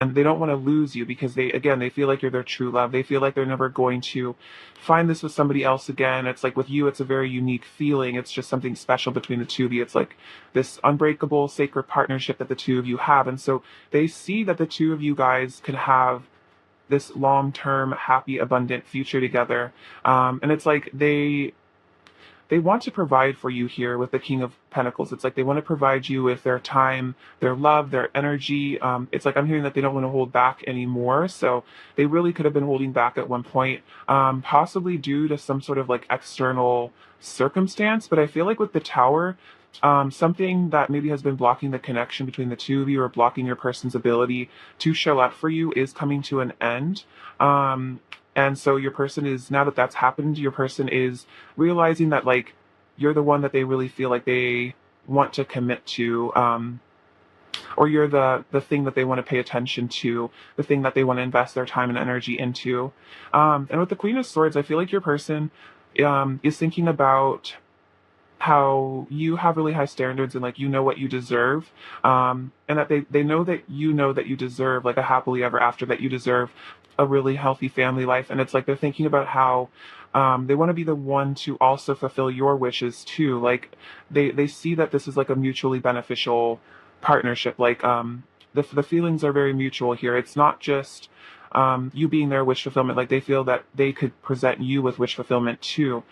and they don't want to lose you because they feel like you're their true love. They feel like they're never going to find this with somebody else again. It's like with you, it's a very unique feeling. It's just something special between the two of you. It's like this unbreakable, sacred partnership that the two of you have. And so they see that the two of you guys could have this long-term, happy, abundant future together. And it's like they want to provide for you here with the King of Pentacles. It's like they want to provide you with their time, their love, their energy. It's like I'm hearing that they don't want to hold back anymore. So they really could have been holding back at one point, possibly due to some sort of like external circumstance. But I feel like with the Tower, something that maybe has been blocking the connection between the two of you or blocking your person's ability to show up for you is coming to an end. And so your person is, now that that's happened, your person is realizing that like you're the one that they really feel like they want to commit to, or you're the thing that they want to pay attention to, the thing that they want to invest their time and energy into. And with the Queen of Swords, I feel like your person is thinking about how you have really high standards and like you know what you deserve, and that they know that you deserve like a happily ever after, that you deserve a really healthy family life. And it's like they're thinking about how they want to be the one to also fulfill your wishes too. Like they see that this is like a mutually beneficial partnership. Like the feelings are very mutual here. It's not just you being their wish fulfillment. Like they feel that they could present you with wish fulfillment too.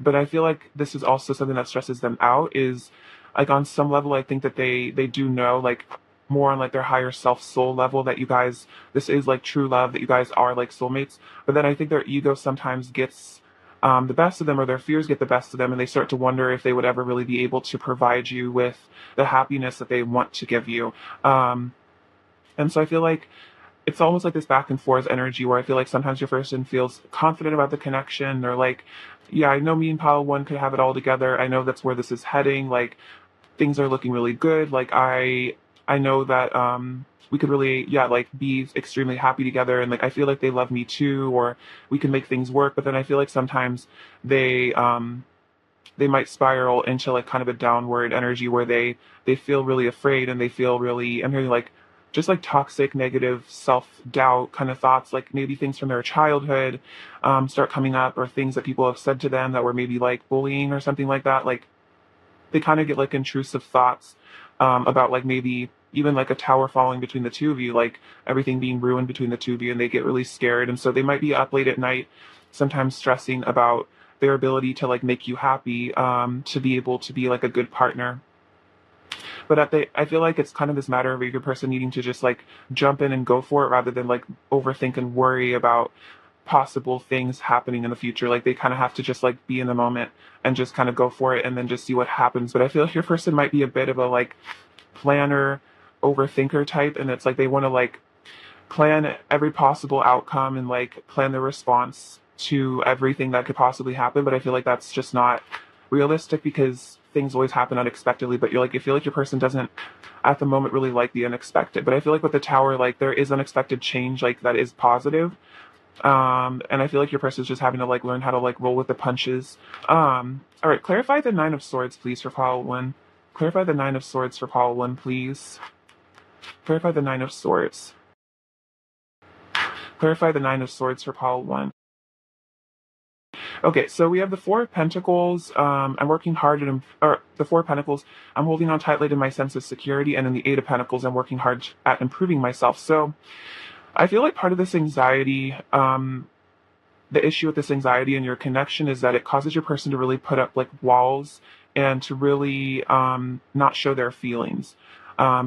But I feel like this is also something that stresses them out, is like on some level I think that they do know, like more on like their higher self soul level, that you guys, this is like true love, that you guys are like soulmates. But then I think their ego sometimes gets the best of them, or their fears get the best of them, and they start to wonder if they would ever really be able to provide you with the happiness that they want to give you. And so I feel like it's almost like this back and forth energy where I feel like sometimes your person feels confident about the connection. They're like, yeah, I know me and Pile One could have it all together. I know that's where this is heading. Like things are looking really good. Like I know that we could really, yeah, like be extremely happy together, and like I feel like they love me too, or we can make things work. But then I feel like sometimes they might spiral into like kind of a downward energy where they feel really afraid, and they feel really, I'm hearing like just like toxic negative self-doubt kind of thoughts, like maybe things from their childhood start coming up, or things that people have said to them that were maybe like bullying or something like that. Like they kind of get like intrusive thoughts about like maybe even like a tower falling between the two of you, like everything being ruined between the two of you, and they get really scared. And so they might be up late at night, sometimes stressing about their ability to like make you happy, to be able to be like a good partner. But I feel like it's kind of this matter of your person needing to just like jump in and go for it, rather than like overthink and worry about possible things happening in the future. Like they kind of have to just like be in the moment and just kind of go for it and then just see what happens. But I feel like your person might be a bit of a like planner, overthinker type, and it's like they want to like plan every possible outcome and like plan the response to everything that could possibly happen. But I feel like that's just not realistic, because things always happen unexpectedly. But you're like, you feel like your person doesn't at the moment really like the unexpected. But I feel like with the Tower, like there is unexpected change, like that is positive. And I feel like your person is just having to like learn how to like roll with the punches. All right, clarify the Nine of Swords, please, for Paul One. Clarify the Nine of Swords for Paul One, please. Clarify the Nine of Swords. Clarify the Nine of Swords for Paul One. Okay, so we have the Four of Pentacles. I'm working hard at, or the Four of Pentacles, I'm holding on tightly to my sense of security, and in the Eight of Pentacles, I'm working hard at improving myself. So I feel like part of this anxiety, the issue with this anxiety and your connection, is that it causes your person to really put up like walls, and to really not show their feelings,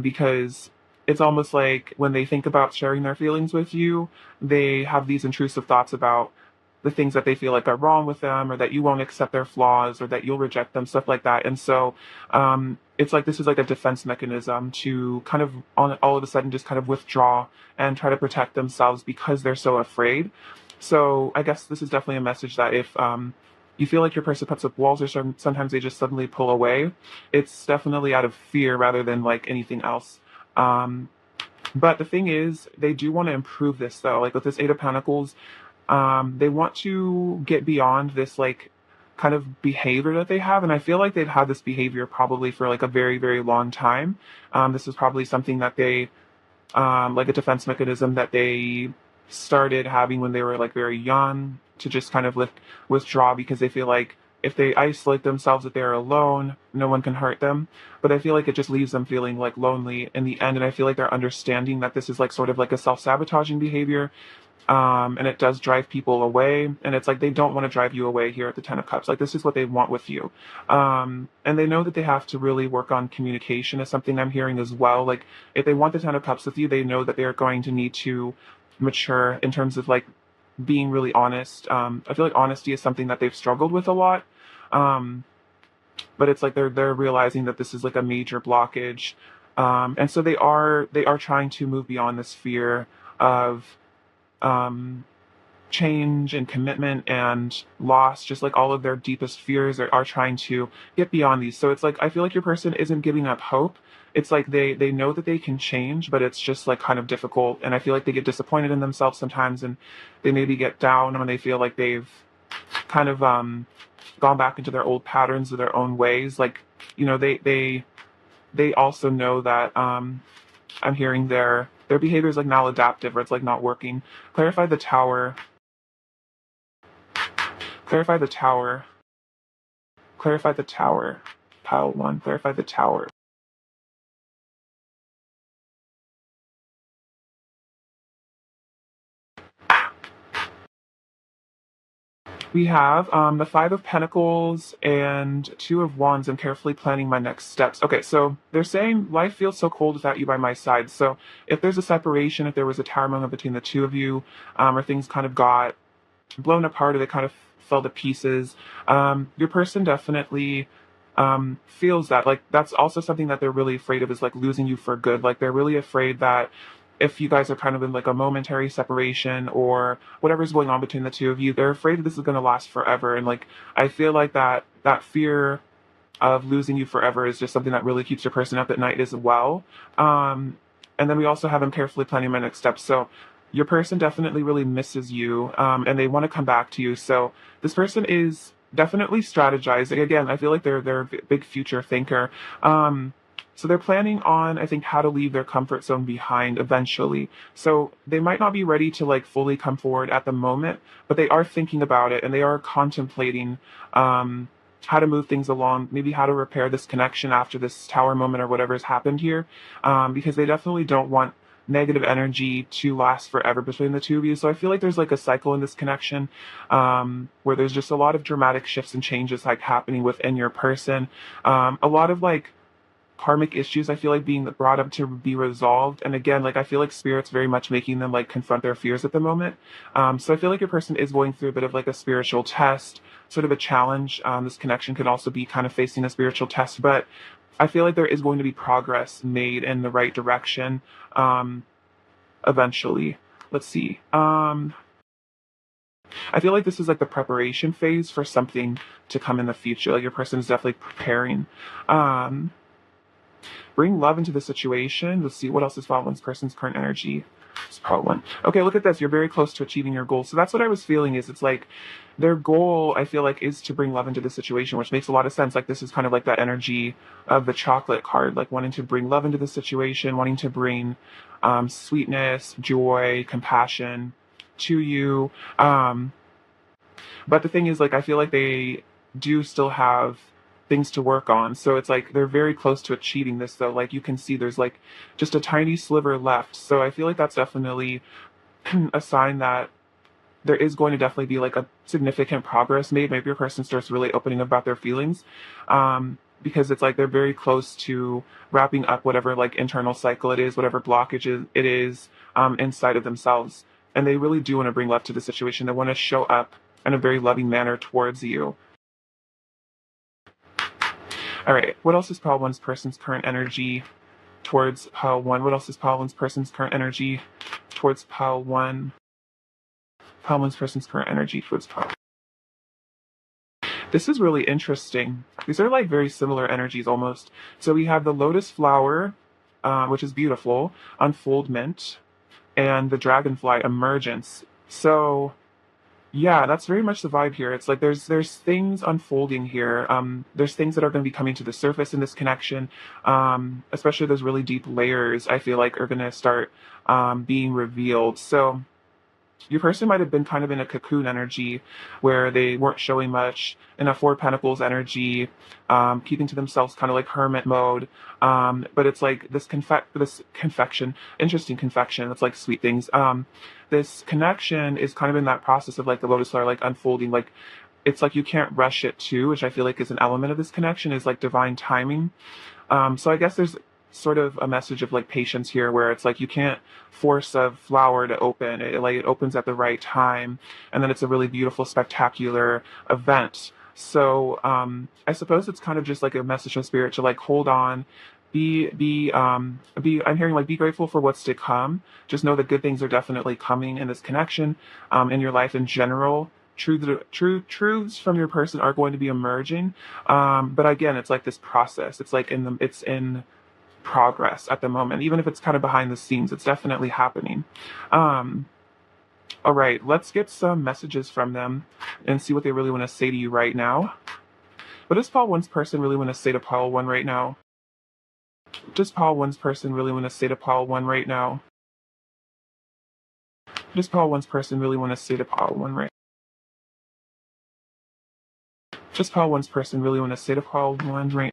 because it's almost like when they think about sharing their feelings with you, they have these intrusive thoughts about the things that they feel like are wrong with them, or that you won't accept their flaws, or that you'll reject them, stuff like that. And so it's like this is like a defense mechanism to kind of all of a sudden just kind of withdraw and try to protect themselves, because they're so afraid. So I guess this is definitely a message that if you feel like your person puts up walls, or sometimes they just suddenly pull away, it's definitely out of fear rather than like anything else. But the thing is, they do want to improve this though. Like with this Eight of Pentacles, they want to get beyond this like kind of behavior that they have. And I feel like they've had this behavior probably for like a very, very long time. This is probably something that they like a defense mechanism that they started having when they were like very young, to just kind of withdraw, because they feel like if they isolate themselves, that they're alone, no one can hurt them. But I feel like it just leaves them feeling like lonely in the end. And I feel like they're understanding that this is like sort of like a self-sabotaging behavior, and it does drive people away. And it's like they don't want to drive you away here at the Ten of Cups. Like this is what they want with you. And they know that they have to really work on communication, is something I'm hearing as well. Like if they want the Ten of Cups with you, they know that they are going to need to mature in terms of like being really honest. I feel like honesty is something that they've struggled with a lot. Um, but it's like they're realizing that this is like a major blockage. And so they are trying to move beyond this fear of um, change and commitment and loss. Just like all of their deepest fears are trying to get beyond these. So it's like I feel like your person isn't giving up hope. It's like they know that they can change, but it's just like kind of difficult. And I feel like they get disappointed in themselves sometimes, and they maybe get down when they feel like they've kind of gone back into their old patterns or their own ways. Like, you know, they also know that I'm hearing their behavior is like maladaptive, or it's like not working. Clarify the tower. Clarify the tower. Clarify the tower. Pile one. Clarify the tower. We have the Five of Pentacles and Two of Wands. I'm carefully planning my next steps. Okay, so they're saying life feels so cold without you by my side. So if there's a separation, if there was a tower moment between the two of you, or things kind of got blown apart, or they kind of fell to pieces, your person definitely feels that. Like that's also something that they're really afraid of, is like losing you for good. Like they're really afraid that if you guys are kind of in like a momentary separation or whatever's going on between the two of you, they're afraid that this is going to last forever. And like I feel like that fear of losing you forever is just something that really keeps your person up at night as well. And then we also have them carefully planning my next steps. So your person definitely really misses you, and they want to come back to you. So this person is definitely strategizing. Again, I feel like they're a big future thinker. So they're planning on, I think, how to leave their comfort zone behind eventually. So they might not be ready to like fully come forward at the moment, but they are thinking about it, and they are contemplating how to move things along, maybe how to repair this connection after this tower moment or whatever has happened here, because they definitely don't want negative energy to last forever between the two of you. So I feel like there's like a cycle in this connection, where there's just a lot of dramatic shifts and changes like happening within your person. A lot of like karmic issues I feel like being brought up to be resolved. And again, like I feel like spirit's very much making them like confront their fears at the moment. So I feel like your person is going through a bit of like a spiritual test, sort of a challenge. This connection could also be kind of facing a spiritual test, but I feel like there is going to be progress made in the right direction, eventually. Let's see. I feel like this is like the preparation phase for something to come in the future. Like your person is definitely preparing. Um, Bring love into the situation. Let's see what else is following this person's current energy. It's part one. Okay, look at this. You're very close to achieving your goal. So that's what I was feeling, is it's like their goal, I feel like, is to bring love into the situation, which makes a lot of sense. Like this is kind of like that energy of the chocolate card, like wanting to bring love into the situation, wanting to bring sweetness, joy, compassion to you. But the thing is, like, I feel like they do still have things to work on. So it's like they're very close to achieving this, though. Like you can see there's like just a tiny sliver left. So I feel like that's definitely a sign that there is going to definitely be like a significant progress made. Maybe your person starts really opening about their feelings. Because it's like they're very close to wrapping up whatever like internal cycle it is, whatever blockage it is, inside of themselves. And they really do want to bring love to the situation. They want to show up in a very loving manner towards you. All right, what else is pile one's person's current energy towards pile one? What else is pile one's person's current energy towards pile one? Pile one's person's current energy towards pile. This is really interesting. These are like very similar energies almost. So we have the lotus flower, which is beautiful, unfoldment, and the dragonfly emergence. So Yeah, that's very much the vibe here. It's like there's things unfolding here. There's things that are going to be coming to the surface in this connection. Especially those really deep layers. I feel like are going to start being revealed. So your person might have been kind of in a cocoon energy where they weren't showing much in a Four of Pentacles energy, keeping to themselves, kind of like hermit mode. But it's like this confection, interesting confection. It's like sweet things. This connection is kind of in that process of like the lotus flower, like unfolding. Like it's like you can't rush it too, which I feel like is an element of this connection, is like divine timing. So I guess there's sort of a message of like patience here, where it's like you can't force a flower to open. It opens at the right time, and then it's a really beautiful, spectacular event. So I suppose it's kind of just like a message from spirit to like hold on, be. I'm hearing like be grateful for what's to come. Just know that good things are definitely coming in this connection, in your life in general. True truths from your person are going to be emerging, but again, it's like this process. It's in progress at the moment, even if it's kind of behind the scenes. It's definitely happening. Um, all right, let's get some messages from them and see what they really want to say to you right now. What does Paul One's person really want to say to Paul One right now? What does Paul One's person really want to say to Paul One right now? What does Paul One's person really want to say to Paul One right? What does Paul One's person really want to say to Paul One right?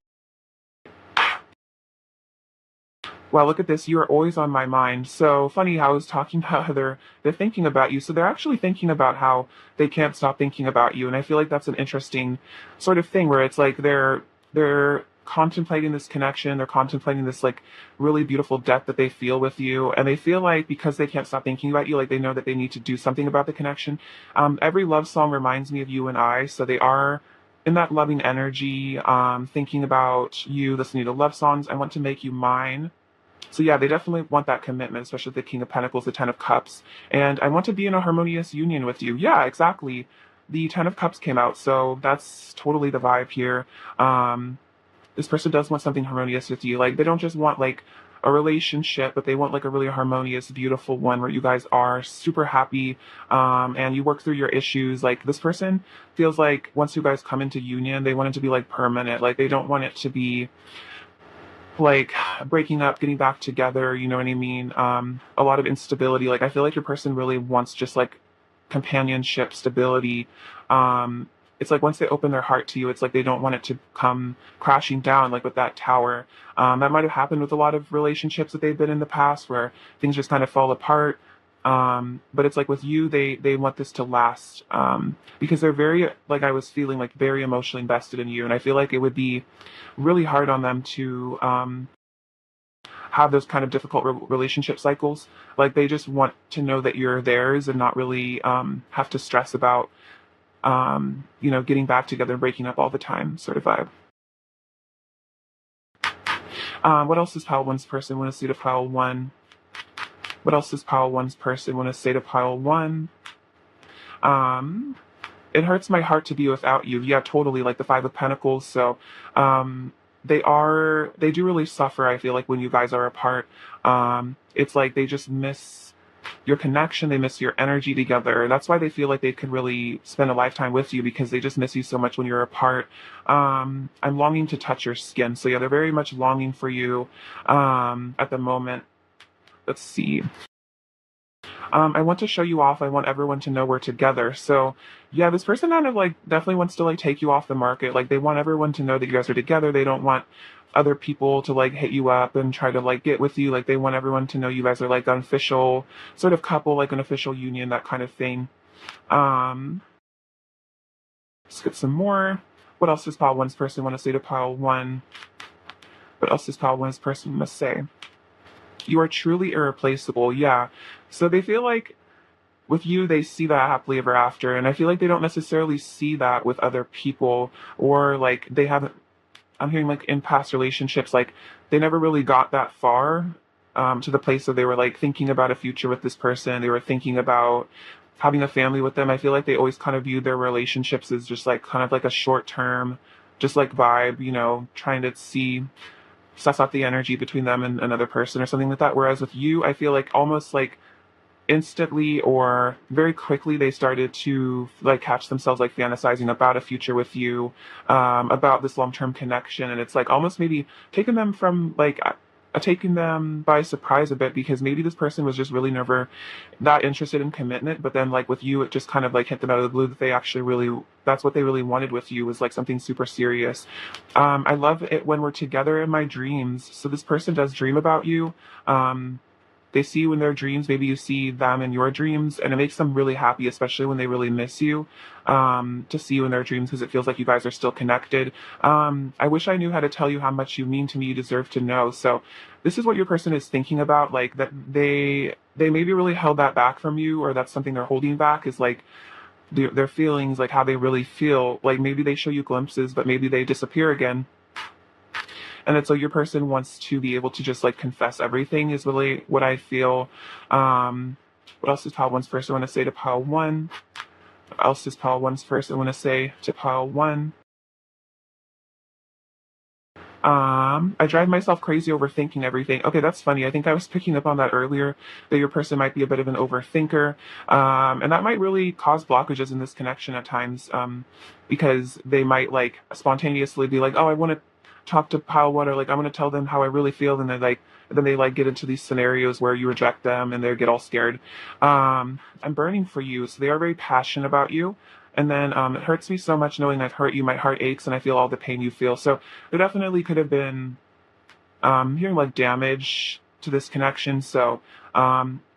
Wow, look at this. You are always on my mind. So funny how I was talking about how they're thinking about you. So they're actually thinking about how they can't stop thinking about you. And I feel like that's an interesting sort of thing where it's like they're contemplating this connection, they're contemplating this like really beautiful depth that they feel with you. And they feel like because they can't stop thinking about you, like they know that they need to do something about the connection. Every love song reminds me of you and I. So they are in that loving energy, thinking about you, listening to love songs. I want to make you mine. So yeah, they definitely want that commitment, especially the King of Pentacles, the Ten of Cups. And I want to be in a harmonious union with you. Yeah, exactly. The Ten of Cups came out, so that's totally the vibe here. This person does want something harmonious with you. Like they don't just want like a relationship, but they want like a really harmonious, beautiful one where you guys are super happy, and you work through your issues. Like this person feels like once you guys come into union, they want it to be like permanent. Like they don't want it to be like breaking up, getting back together, you know what I mean? A lot of instability. Like I feel like your person really wants just like companionship, stability. It's like once they open their heart to you, it's like they don't want it to come crashing down, like with that tower. That might have happened with a lot of relationships that they've been in the past where things just kind of fall apart. But it's like with you, they want this to last, because they're very, like I was feeling like very emotionally invested in you. And I feel like it would be really hard on them to have those kind of difficult relationship cycles. Like they just want to know that you're theirs and not really have to stress about, getting back together and breaking up all the time, sort of vibe. What else does Pile One's person want to say to Pile One? What else does Pile One's person want to say to Pile One? Um, it hurts my heart to be without you. Yeah, totally. Like the Five of Pentacles. So, they do really suffer. I feel like when you guys are apart, it's like they just miss your connection. They miss your energy together. That's why they feel like they could really spend a lifetime with you, because they just miss you so much when you're apart. I'm longing to touch your skin. So yeah, they're very much longing for you, at the moment. Let's see. I want to show you off. I want everyone to know we're together. So yeah, this person kind of like definitely wants to like take you off the market. Like they want everyone to know that you guys are together. They don't want other people to like hit you up and try to like get with you. Like they want everyone to know you guys are like an official sort of couple, like an official union, that kind of thing. Um, let's get some more. What else does Pile One's person want to say to Pile One? What else does Pile One's person want to say? You are truly irreplaceable. Yeah. So they feel like with you, they see that happily ever after. And I feel like they don't necessarily see that with other people, or like they haven't, I'm hearing like in past relationships, like they never really got that far, to the place where they were like thinking about a future with this person. They were thinking about having a family with them. I feel like they always kind of viewed their relationships as just like kind of like a short term, just like vibe, trying to suss out the energy between them and another person or something like that. Whereas with you, I feel like almost like instantly or very quickly they started to like catch themselves like fantasizing about a future with you, about this long-term connection, and it's like almost maybe taking them from like taking them by surprise a bit, because maybe this person was just really never that interested in commitment, but then like with you it just kind of like hit them out of the blue that they actually really, that's what they really wanted with you, was like something super serious. I love it when we're together in my dreams. So this person does dream about you. um they see you in their dreams. Maybe you see them in your dreams, and it makes them really happy, especially when they really miss you, to see you in their dreams, because it feels like you guys are still connected. I wish I knew how to tell you how much you mean to me. You deserve to know. So this is what your person is thinking about, like that they maybe really held that back from you, or that's something they're holding back, is like their feelings, like how they really feel. Like maybe they show you glimpses, but maybe they disappear again. And it's like your person wants to be able to just like confess everything, is really what I feel. What else does pile one's person want to say to pile one? What else does pile one's person want to say to pile one? I drive myself crazy overthinking everything. Okay, that's funny. I think I was picking up on that earlier, that your person might be a bit of an overthinker. And that might really cause blockages in this connection at times, because they might like spontaneously be like, oh, I want to talk to pile one, or like, I want to tell them how I really feel. And then they like get into these scenarios where you reject them and they get all scared. I'm burning for you. So they are very passionate about you. And then it hurts me so much knowing I've hurt you. My heart aches and I feel all the pain you feel. So there definitely could have been hearing like damage to this connection. So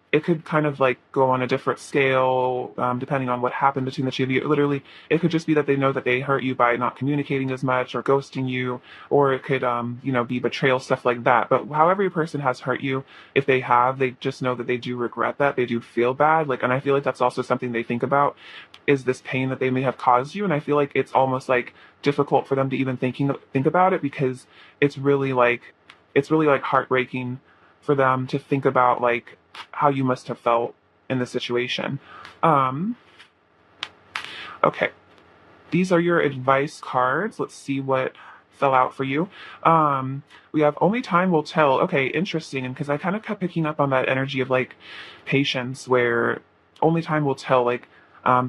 it could kind of like go on a different scale, depending on what happened between the two of you. Literally, it could just be that they know that they hurt you by not communicating as much or ghosting you, or it could, be betrayal, stuff like that. But however your person has hurt you, if they have, they just know that they do regret that. They do feel bad. Like, and I feel like that's also something they think about, is this pain that they may have caused you. And I feel like it's almost like difficult for them to even think about it, because it's really like heartbreaking for them to think about like how you must have felt in this situation. Um, okay, these are your advice cards. Let's see what fell out for you. We have only time will tell. Okay, interesting. And because I kind of kept picking up on that energy of like patience, where only time will tell. Like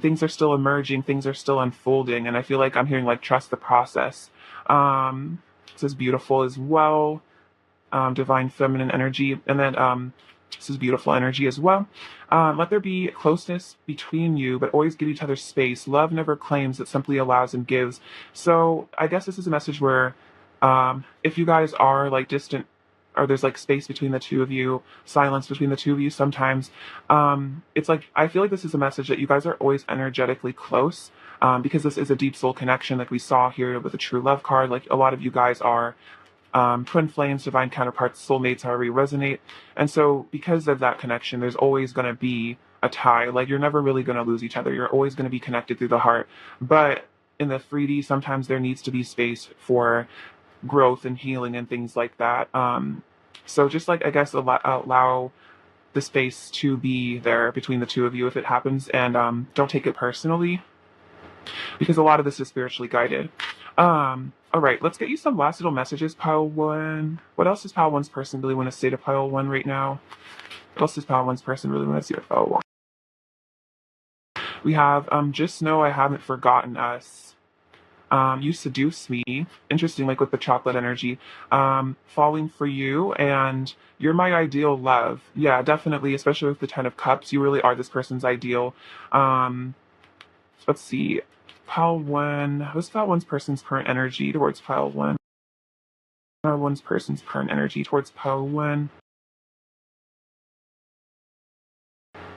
things are still emerging, things are still unfolding, and I feel like I'm hearing like trust the process. This is beautiful as well. Divine feminine energy, and then this is beautiful energy as well. Let there be closeness between you, but always give each other space. Love never claims, it simply allows and gives. So I guess this is a message where if you guys are like distant, or there's like space between the two of you, silence between the two of you sometimes, it's like, I feel like this is a message that you guys are always energetically close, because this is a deep soul connection, like we saw here with the true love card. Like a lot of you guys are twin flames, divine counterparts, soulmates, however you resonate. And so because of that connection, there's always going to be a tie. Like you're never really going to lose each other. You're always going to be connected through the heart. But in the 3D, sometimes there needs to be space for growth and healing and things like that. So just like, I guess, allow the space to be there between the two of you if it happens, and don't take it personally, because a lot of this is spiritually guided. All right, let's get you some last little messages, pile one. What else does pile one's person really want to say to pile one right now? What else does pile one's person really want to say to pile one? We have, just know I haven't forgotten us. You seduce me. Interesting, like with the chocolate energy. Falling for you, and you're my ideal love. Yeah, definitely, especially with the 10 of Cups. You really are this person's ideal. Let's see. Pile one. What's pile one's person's current energy towards pile one? Pile one's person's current energy towards pile one.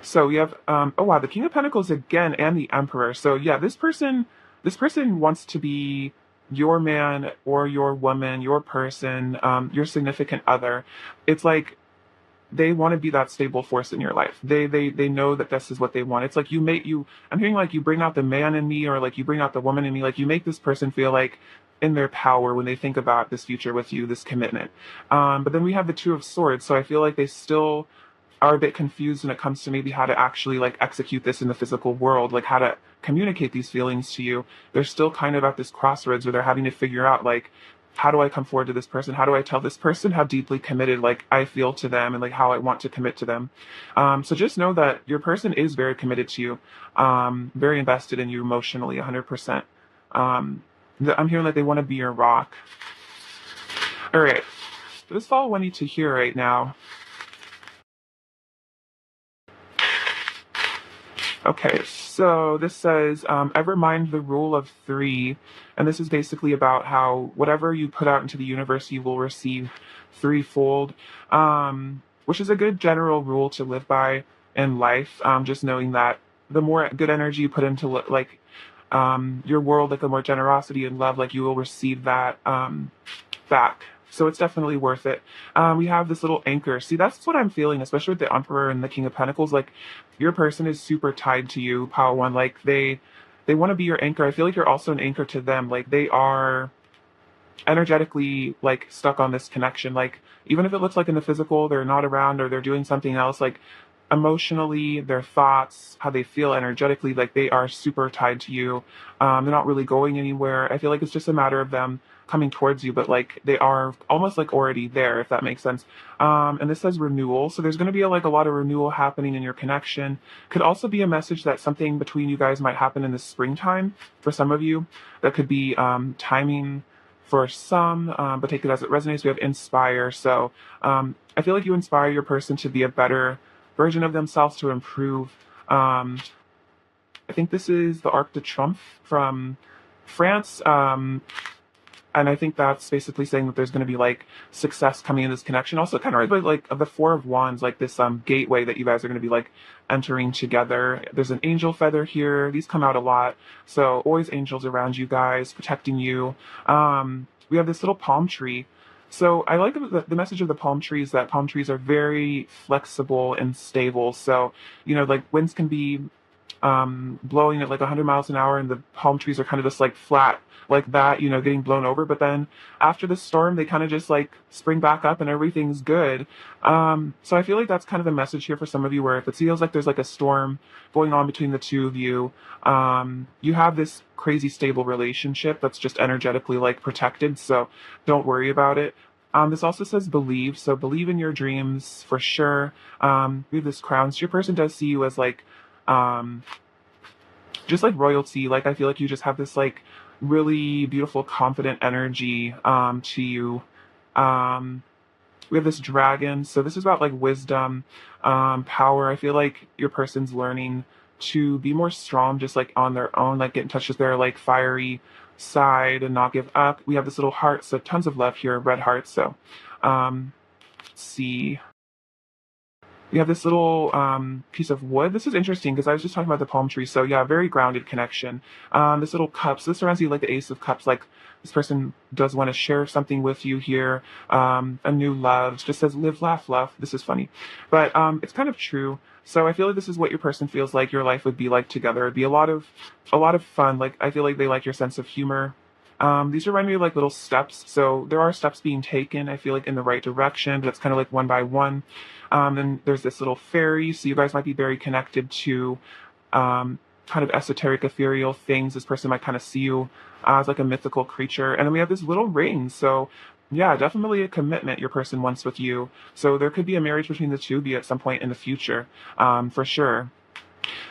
So we have, oh wow, the King of Pentacles again, and the Emperor. So yeah, this person wants to be your man or your woman, your person, your significant other. It's like they want to be that stable force in your life. They know that this is what they want. It's like I'm hearing like you bring out the man in me, or like you bring out the woman in me. Like you make this person feel like in their power when they think about this future with you, this commitment. But then we have the Two of Swords. So I feel like they still are a bit confused when it comes to maybe how to actually like execute this in the physical world, like how to communicate these feelings to you. They're still kind of at this crossroads where they're having to figure out like, how do I come forward to this person? How do I tell this person how deeply committed like I feel to them and like how I want to commit to them? So just know that your person is very committed to you, very invested in you emotionally, 100%. Um, I'm hearing like they want to be your rock. All right, this is all I need to hear right now. Okay, so this says, ever mind the rule of three. And this is basically about how whatever you put out into the universe, you will receive threefold, which is a good general rule to live by in life. Just knowing that the more good energy you put into like your world, like the more generosity and love, like you will receive that back. So it's definitely worth it. We have this little anchor. See, that's what I'm feeling, especially with the Emperor and the King of Pentacles. Like, your person is super tied to you, Power One. Like, they want to be your anchor. I feel like you're also an anchor to them. Like, they are energetically like stuck on this connection. Like, even if it looks like in the physical they're not around or they're doing something else, like emotionally, their thoughts, how they feel energetically, like they are super tied to you. They're not really going anywhere. I feel like it's just a matter of them coming towards you, but like they are almost like already there, if that makes sense. And this says renewal, so there's going to be like a lot of renewal happening in your connection. Could also be a message that something between you guys might happen in the springtime for some of you. That could be timing for some, but take it as it resonates. We have inspire. So I feel like you inspire your person to be a better version of themselves, to improve. I think this is the Arc de Triomphe from France. And I think that's basically saying that there's going to be like success coming in this connection. Also, kind of like of the Four of Wands, like this gateway that you guys are going to be like entering together. There's an angel feather here. These come out a lot, so always angels around you guys, protecting you. We have this little palm tree. So I like the message of the palm tree is that palm trees are very flexible and stable. So like winds can be blowing at like 100 miles an hour, and the palm trees are kind of just like flat like that, getting blown over. But then after the storm, they kind of just like spring back up and everything's good. So I feel like that's kind of the message here for some of you, where if it feels like there's like a storm going on between the two of you, you have this crazy stable relationship that's just energetically like protected. So don't worry about it. This also says believe. So believe in your dreams for sure. We have this crown. So your person does see you as like, just like royalty. Like, I feel like you just have this like really beautiful, confident energy to you. We have this dragon. So this is about like wisdom, power. I feel like your person's learning to be more strong, just like on their own, like get in touch with their like fiery side and not give up. We have this little heart. So tons of love here, red heart. So let's see. We have this little piece of wood. This is interesting because I was just talking about the palm tree. So yeah, very grounded connection. This little cup. So this surrounds you like the Ace of Cups. Like this person does want to share something with you here. A new love. It just says live, laugh, love. This is funny, but it's kind of true. So I feel like this is what your person feels like your life would be like together. It'd be a lot of fun. Like I feel like they like your sense of humor. These remind me of like little steps. So there are steps being taken, I feel like, in the right direction, but it's kind of like one by one. And there's this little fairy. So you guys might be very connected to kind of esoteric, ethereal things. This person might kind of see you as like a mythical creature. And then we have this little ring. So yeah, definitely a commitment your person wants with you. So there could be a marriage between the two of you at some point in the future, for sure.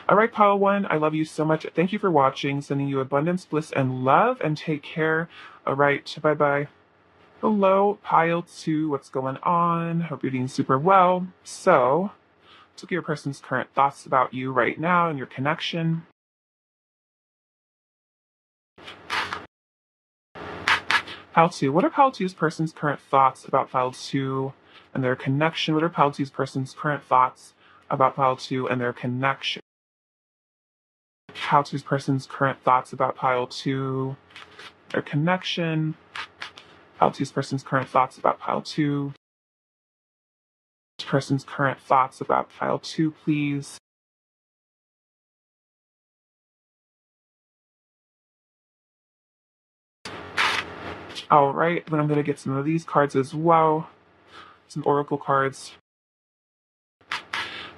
All right, Pile One, I love you so much. Thank you for watching. Sending you abundance, bliss, and love, and take care. All right, bye-bye. Hello, Pile 2, what's going on? Hope you're doing super well. So, let's look at your person's current thoughts about you right now and your connection. Pile 2, what are Pile 2's person's current thoughts about Pile 2 and their connection? What are Pile 2's person's current thoughts about Pile 2 and their connection? Pile 2's person's current thoughts about Pile 2, their connection. Pile 2's person's current thoughts about Pile 2. Person's current thoughts about Pile 2, please. All right, then I'm going to get some of these cards as well. Some oracle cards.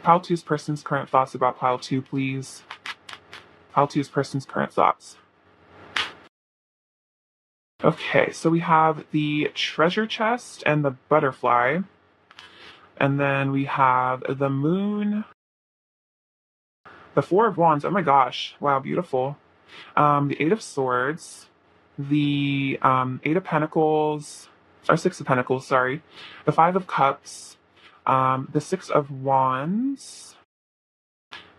Pile 2's person's current thoughts about Pile 2, please. Pile 2's person's current thoughts. Okay, so we have the treasure chest and the butterfly. And then we have the moon, the four of wands. Oh my gosh. Wow, beautiful. The eight of swords, the eight of pentacles, or six of pentacles, sorry. The five of cups, the six of wands,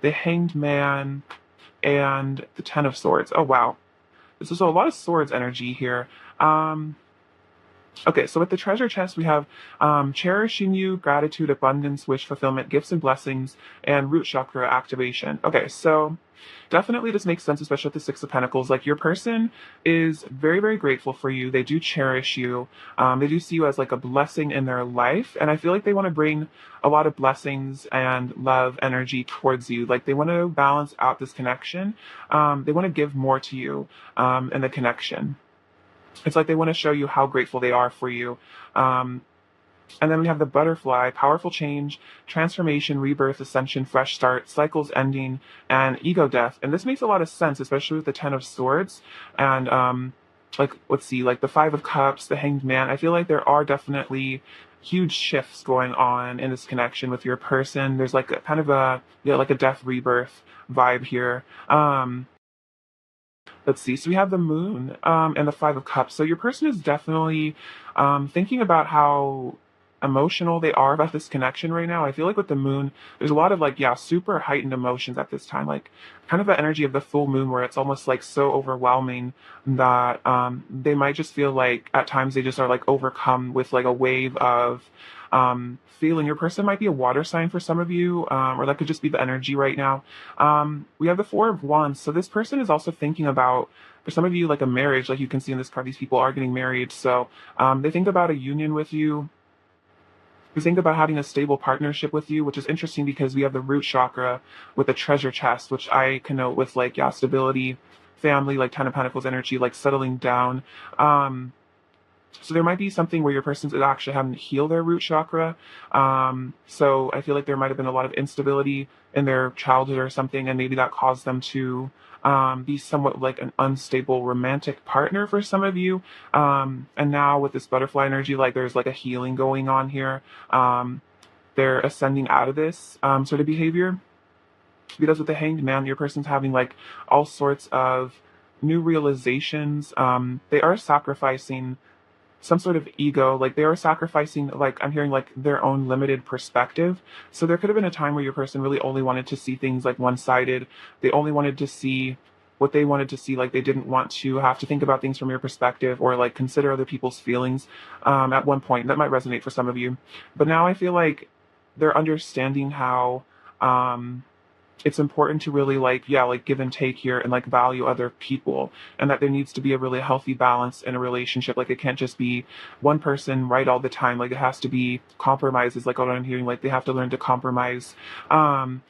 the hanged man, and the ten of swords. Oh wow. This is a lot of swords energy here. Okay, so with the treasure chest, we have cherishing you, gratitude, abundance, wish fulfillment, gifts and blessings, and root chakra activation. Okay, so definitely this makes sense, especially with the Six of Pentacles. Like your person is very, very grateful for you. They do cherish you. They do see you as like a blessing in their life. And I feel like they want to bring a lot of blessings and love energy towards you. Like they want to balance out this connection. They want to give more to you in the connection. It's like they want to show you how grateful they are for you. Um, and then we have the butterfly, powerful change, transformation, rebirth, ascension, fresh start, cycles ending, and ego death. And this makes a lot of sense, especially with the Ten of Swords. And like, let's see, like the Five of Cups, the Hanged Man. I feel like there are definitely huge shifts going on in this connection with your person. There's like a kind of a, like a death rebirth vibe here. Let's see. So we have the moon and the five of cups. So your person is definitely thinking about how emotional they are about this connection right now. I feel like with the moon, there's a lot of like, yeah, super heightened emotions at this time. Like kind of the energy of the full moon where it's almost like so overwhelming that they might just feel like at times they just are like overcome with like a wave of feeling. Your person might be a water sign for some of you, or that could just be the energy right now. We have the Four of Wands. So this person is also thinking about, for some of you, like a marriage. Like you can see in this card, these people are getting married. So they think about a union with you. They think about having a stable partnership with you, which is interesting because we have the root chakra with the treasure chest, which I connote with like, yeah, stability, family, like Ten of Pentacles energy, like settling down. So there might be something where your person's actually having to heal their root chakra. So I feel like there might have been a lot of instability in their childhood or something, and maybe that caused them to be somewhat like an unstable romantic partner for some of you. And now with this butterfly energy, like there's like a healing going on here. They're ascending out of this sort of behavior. Because with the hanged man, your person's having like all sorts of new realizations. They are sacrificing some sort of ego, like they are sacrificing, like I'm hearing like their own limited perspective. So there could have been a time where your person really only wanted to see things like one-sided. They only wanted to see what they wanted to see. Like they didn't want to have to think about things from your perspective or like consider other people's feelings at one point. That might resonate for some of you. But now I feel like they're understanding how it's important to really like, yeah, like give and take here and like value other people, and that there needs to be a really healthy balance in a relationship. Like it can't just be one person right all the time. Like it has to be compromises, like what I'm hearing, like they have to learn to compromise. So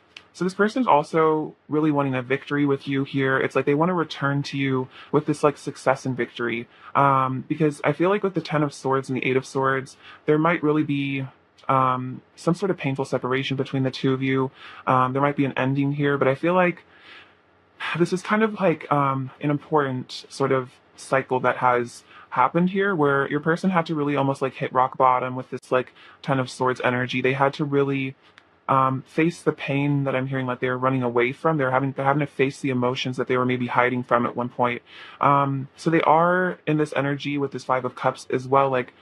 this person's also really wanting a victory with you here. It's like they want to return to you with this like success and victory. Because I feel like with the Ten of Swords and the Eight of Swords, there might really be some sort of painful separation between the two of you. There might be an ending here, but I feel like this is kind of like an important sort of cycle that has happened here where your person had to really almost like hit rock bottom with this like Ten of Swords energy. They had to really face the pain that I'm hearing like they were running away from. They're having to face the emotions that they were maybe hiding from at one point. So they are in this energy with this Five of Cups as well, like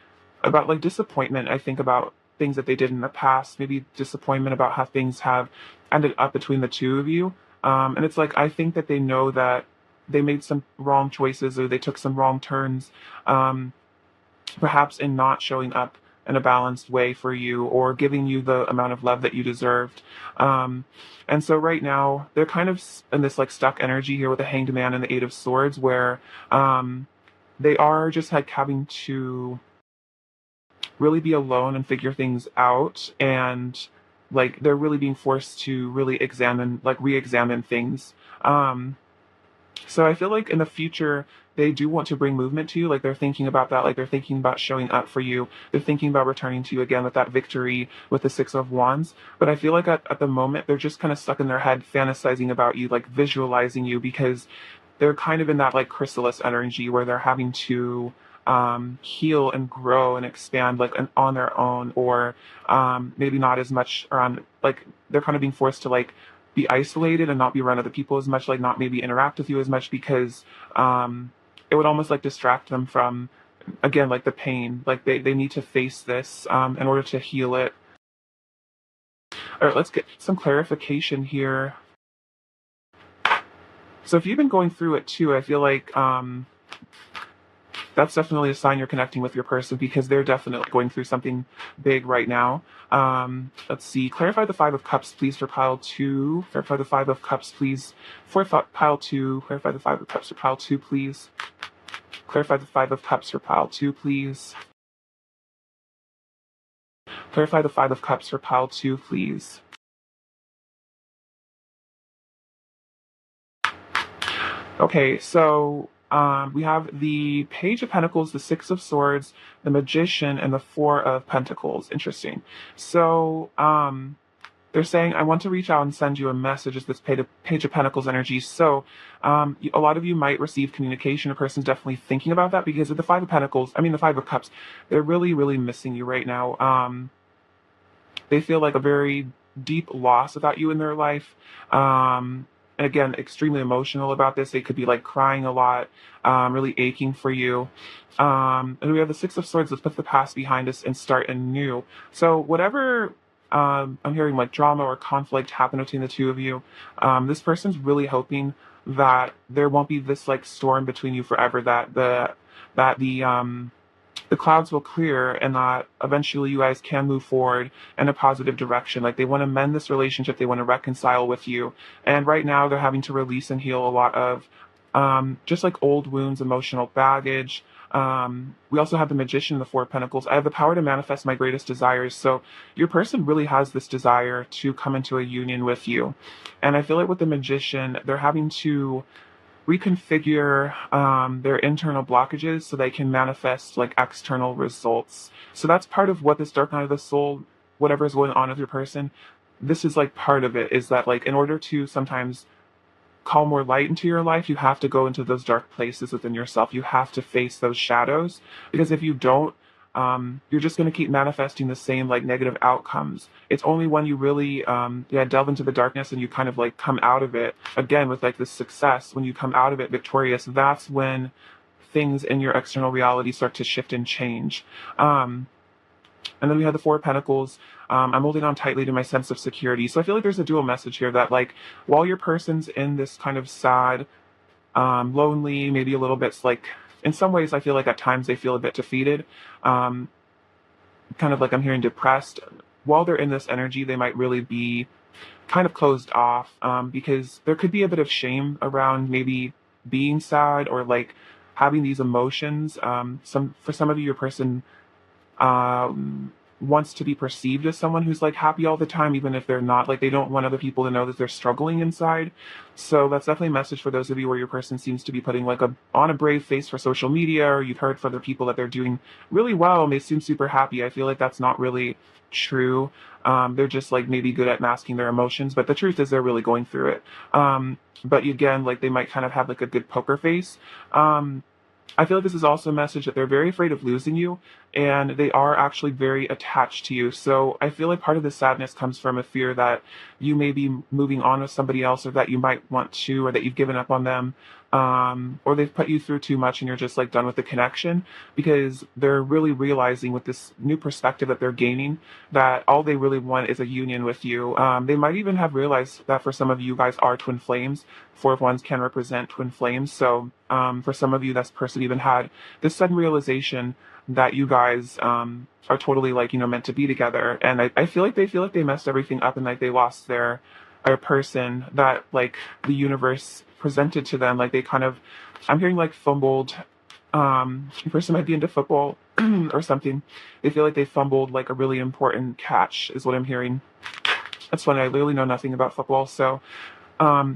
about like disappointment. I think about things that they did in the past, maybe disappointment about how things have ended up between the two of you. And it's like, I think that they know that they made some wrong choices or they took some wrong turns, perhaps in not showing up in a balanced way for you or giving you the amount of love that you deserved. And so right now they're kind of in this like stuck energy here with the Hanged Man and the Eight of Swords where they are just like having to really be alone and figure things out, and like they're really being forced to really re-examine things. So I feel like in the future they do want to bring movement to you. Like they're thinking about that. Like they're thinking about showing up for you. They're thinking about returning to you again with that victory with the Six of Wands. But I feel like at the moment they're just kind of stuck in their head fantasizing about you, like visualizing you, because they're kind of in that like chrysalis energy where they're having to heal and grow and expand like on their own, or maybe not as much around, like they're kind of being forced to like be isolated and not be around other people as much, like not maybe interact with you as much, because it would almost like distract them from, again, like the pain. Like they need to face this in order to heal it. All right, let's get some clarification here. So if you've been going through it too, I feel like that's definitely a sign you're connecting with your person, because they're definitely going through something big right now. Let's see. Clarify the Five of Cups, please, for pile two. Clarify the Five of Cups, please, for pile two. Clarify the Five of Cups for pile two, please. Clarify the Five of Cups for pile two, please. Clarify the Five of Cups for pile two, please. Okay, so we have the Page of Pentacles, the Six of Swords, the Magician, and the Four of Pentacles. Interesting. So they're saying, I want to reach out and send you a message as this Page of Pentacles energy. So a lot of you might receive communication. A person's definitely thinking about that, because of the Five of Pentacles, the Five of Cups, they're really, really missing you right now. They feel like a very deep loss without you in their life. And again, extremely emotional about this. They could be like crying a lot, really aching for you. And we have the Six of Swords. Let's put the past behind us and start anew. So whatever I'm hearing, like drama or conflict happen between the two of you, this person's really hoping that there won't be this like storm between you forever, that the clouds will clear, and that eventually you guys can move forward in a positive direction. Like they want to mend this relationship, they want to reconcile with you. And right now they're having to release and heal a lot of just like old wounds, emotional baggage. We also have the Magician and the Four of Pentacles. I have the power to manifest my greatest desires. So your person really has this desire to come into a union with you. And I feel like with the Magician, they're having to reconfigure their internal blockages so they can manifest like external results. So that's part of what this dark night of the soul, whatever is going on with your person, this is like part of it, is that like in order to sometimes call more light into your life, you have to go into those dark places within yourself. You have to face those shadows, because if you don't, you're just going to keep manifesting the same like negative outcomes. It's only when you really delve into the darkness and you kind of like come out of it again with like this success, when you come out of it victorious, that's when things in your external reality start to shift and change. And then we have the Four of Pentacles. I'm holding on tightly to my sense of security. So I feel like there's a dual message here, that like while your person's in this kind of sad, lonely, maybe a little bit like, in some ways I feel like at times they feel a bit defeated, kind of like I'm hearing depressed. While they're in this energy, they might really be kind of closed off, because there could be a bit of shame around maybe being sad or like having these emotions. For some of you, your person wants to be perceived as someone who's like happy all the time, even if they're not. Like they don't want other people to know that they're struggling inside. So that's definitely a message for those of you where your person seems to be putting like on a brave face for social media, or you've heard from other people that they're doing really well and they seem super happy. I feel like that's not really true. They're just like maybe good at masking their emotions, but the truth is they're really going through it. But again, like they might kind of have like a good poker face. I feel like this is also a message that they're very afraid of losing you, and they are actually very attached to you. So I feel like part of this sadness comes from a fear that you may be moving on with somebody else, or that you might want to, or that you've given up on them, or they've put you through too much and you're just like done with the connection, because they're really realizing with this new perspective that they're gaining that all they really want is a union with you. They might even have realized that for some of you guys are twin flames. Four of Wands can represent twin flames. So for some of you, this person even had this sudden realization that you guys are totally like, meant to be together. And I feel like they messed everything up, and like they lost their person that like the universe presented to them. Like they kind of, I'm hearing like fumbled. The person might be into football or something. They feel like they fumbled like a really important catch, is what I'm hearing. That's funny. I literally know nothing about football. So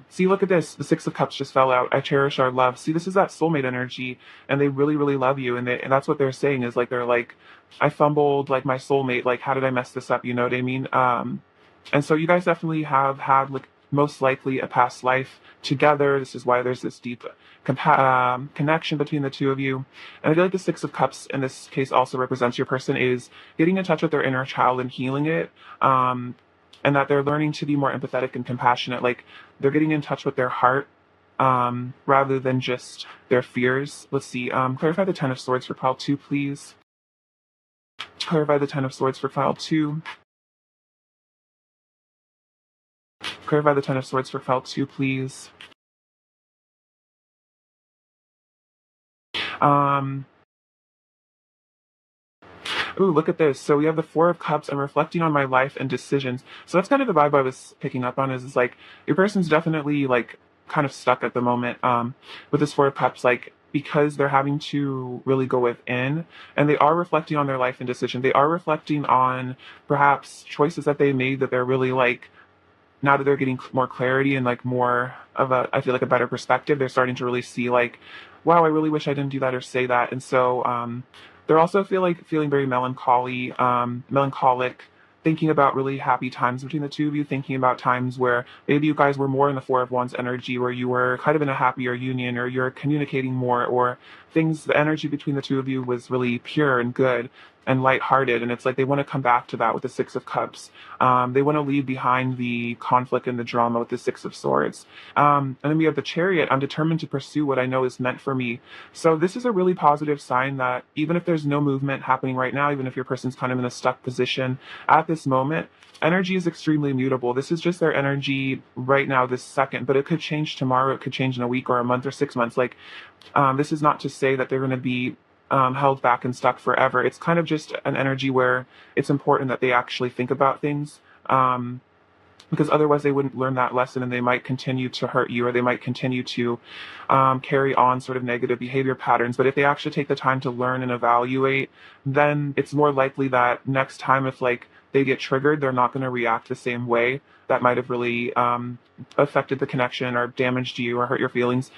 see, look at this. The Six of Cups just fell out. I cherish our love. See, this is that soulmate energy, and they really, really love you. And that's what they're saying, is like, they're like, I fumbled like my soulmate. Like, how did I mess this up? You know what I mean? And so you guys definitely have had like most likely a past life together. This is why there's this deep connection between the two of you. And I feel like the Six of Cups in this case also represents your person is getting in touch with their inner child and healing it. And that they're learning to be more empathetic and compassionate. Like they're getting in touch with their heart rather than just their fears. Let's see. Clarify the Ten of Swords for pile 2, please. Clarify the Ten of Swords for file 2. Clarify the Ten of Swords for file 2, please. Ooh, look at this. So we have the Four of Cups. I'm reflecting on my life and decisions. So that's kind of the vibe I was picking up on is like your person's definitely like kind of stuck at the moment with this Four of Cups, like because they're having to really go within and they are reflecting on their life and decision. They are reflecting on perhaps choices that they made that they're really like now that they're getting more clarity and like more of a, I feel like a better perspective, they're starting to really see like, wow, I really wish I didn't do that or say that. And so they're also feeling very melancholic, thinking about really happy times between the two of you, thinking about times where maybe you guys were more in the Four of Wands energy, where you were kind of in a happier union, or you're communicating more, or the energy between the two of you was really pure and good and lighthearted. And it's like they want to come back to that with the Six of Cups. They want to leave behind the conflict and the drama with the Six of Swords. And then we have the Chariot. I'm determined to pursue what I know is meant for me. So this is a really positive sign that even if there's no movement happening right now, even if your person's kind of in a stuck position at this moment, energy is extremely mutable. This is just their energy right now, this second, but it could change tomorrow. It could change in a week or a month or 6 months. Like, this is not to say that they're going to be held back and stuck forever. It's kind of just an energy where it's important that they actually think about things. Because otherwise they wouldn't learn that lesson and they might continue to hurt you, or they might continue to carry on sort of negative behavior patterns. But if they actually take the time to learn and evaluate, then it's more likely that next time if like they get triggered, they're not going to react the same way that might have really affected the connection or damaged you or hurt your feelings.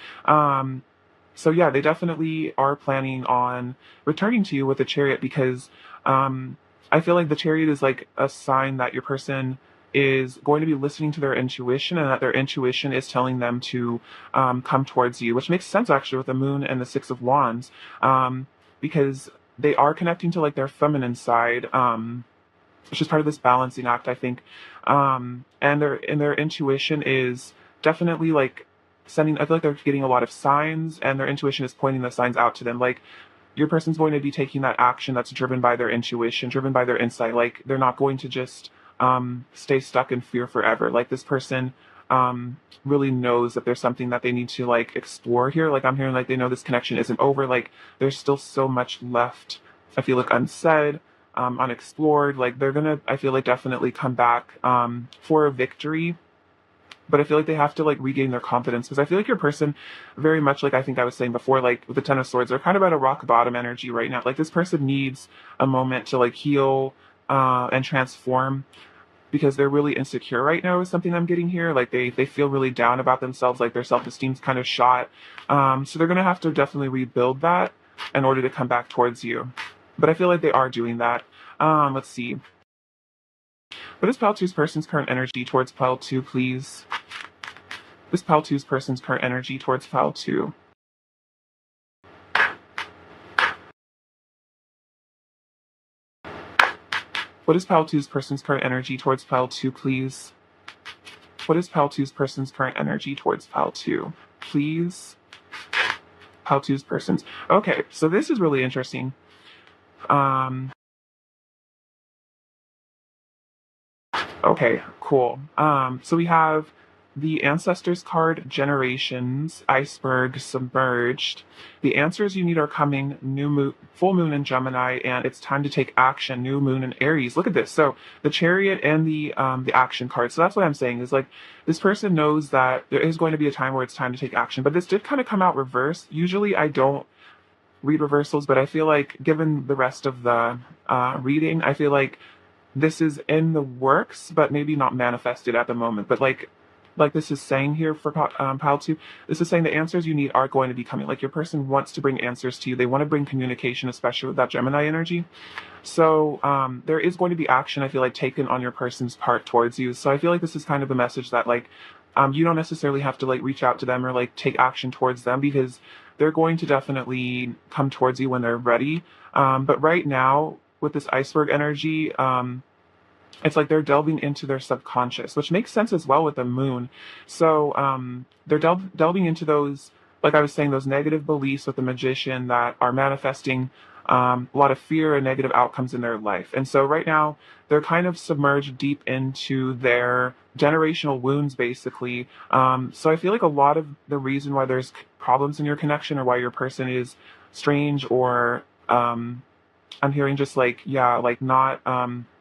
So yeah, they definitely are planning on returning to you with the Chariot because I feel like the Chariot is like a sign that your person is going to be listening to their intuition and that their intuition is telling them to come towards you, which makes sense actually with the Moon and the Six of Wands, because they are connecting to like their feminine side, which is part of this balancing act, I think. And their intuition is definitely like I feel like they're getting a lot of signs and their intuition is pointing the signs out to them. Like your person's going to be taking that action that's driven by their intuition, driven by their insight. Like they're not going to just stay stuck in fear forever. Like this person really knows that there's something that they need to like explore here. Like I'm hearing like they know this connection isn't over. Like there's still so much left, I feel like unsaid, unexplored. Like they're gonna, I feel like, definitely come back for a victory. But I feel like they have to like regain their confidence because I feel like your person very much like I think I was saying before, like with the Ten of Swords, they're kind of at a rock bottom energy right now. Like this person needs a moment to like heal and transform because they're really insecure right now is something I'm getting here. Like they feel really down about themselves, like their self-esteem's kind of shot. So they're gonna have to definitely rebuild that in order to come back towards you. But I feel like they are doing that. Let's see. What is Pile 2's person's current energy towards Pile 2, please? What is Pile 2's person's current energy towards Pile 2? What is Pile 2's person's current energy towards Pile 2, please? What is Pile 2's person's current energy towards Pile 2? Please? Pile 2's person's. Okay, so this is really interesting. Okay, cool. So we have the Ancestors card, Generations, Iceberg, Submerged. The answers you need are coming, new moon, full moon in Gemini, and it's time to take action, new moon in Aries. Look at this. So the Chariot and the action card. So that's what I'm saying is like this person knows that there is going to be a time where it's time to take action, but this did kind of come out reverse. Usually I don't read reversals, but I feel like given the rest of the reading, I feel like this is in the works, but maybe not manifested at the moment. But like this is saying here for Pile 2, this is saying the answers you need are going to be coming. Like your person wants to bring answers to you. They want to bring communication, especially with that Gemini energy. So there is going to be action, I feel like, taken on your person's part towards you. So I feel like this is kind of a message that like You don't necessarily have to like reach out to them or like take action towards them, because they're going to definitely come towards you when they're ready. But right now, with this iceberg energy, it's like they're delving into their subconscious, which makes sense as well with the moon. So they're delving into those, like I was saying, those negative beliefs with the magician that are manifesting a lot of fear and negative outcomes in their life. And so right now, they're kind of submerged deep into their generational wounds, basically. So I feel like a lot of the reason why there's problems in your connection, or why your person is strange, or I'm hearing just like, yeah, like not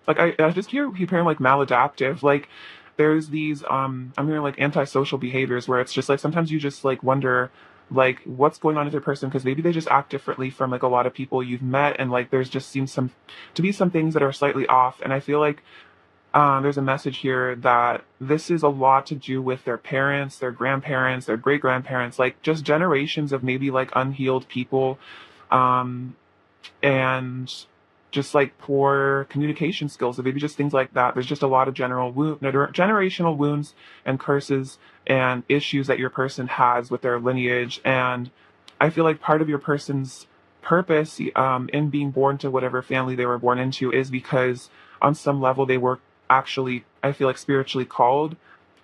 like I just hearing like maladaptive. Like there's these I'm hearing like antisocial behaviors where it's just like sometimes you just like wonder like what's going on with your person, because maybe they just act differently from like a lot of people you've met, and like there's just seems some to be some things that are slightly off. And I feel like there's a message here that this is a lot to do with their parents, their grandparents, their great grandparents, like just generations of maybe like unhealed people. Um, and just like poor communication skills, or maybe just things like that. There's just a lot of generational wounds and curses and issues that your person has with their lineage. And I feel like part of your person's purpose in being born to whatever family they were born into is because on some level they were actually, I feel like, spiritually called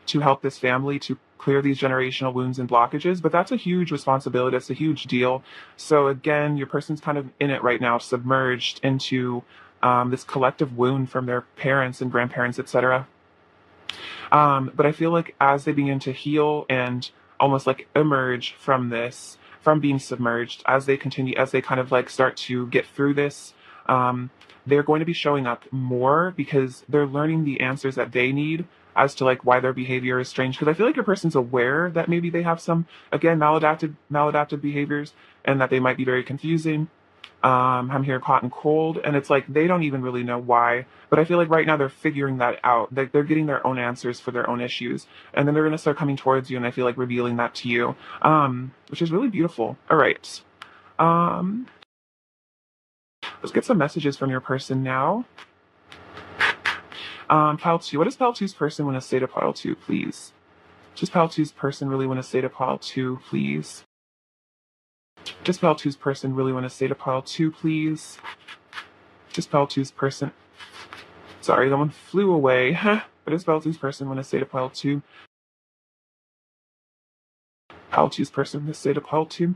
to help this family to clear these generational wounds and blockages. But that's a huge responsibility. That's a huge deal. So again, your person's kind of in it right now, submerged into this collective wound from their parents and grandparents, etc. But I feel like as they begin to heal and almost like emerge from this, from being submerged, as they continue, as they kind of like start to get through this, um, they're going to be showing up more because they're learning the answers that they need as to like why their behavior is strange. Because I feel like your person's aware that maybe they have some, again, maladaptive behaviors, and that they might be very confusing. I'm here hot and cold, and it's like they don't even really know why. But I feel like right now they're figuring that out. They're getting their own answers for their own issues, and then they're gonna start coming towards you, and I feel like revealing that to you, which is really beautiful. All right, um, let's get some messages from your person now. Pile two. What does Pile two's person want to say to Pile two, please? Does Pile two's person really want to say to Pile two, please? Does Pile two's person really want to say to Pile two, please? Does Pile two's person. Sorry, that one flew away. What does Pile two's person want to say to Pile two? Pile two's person want to say to Pile two.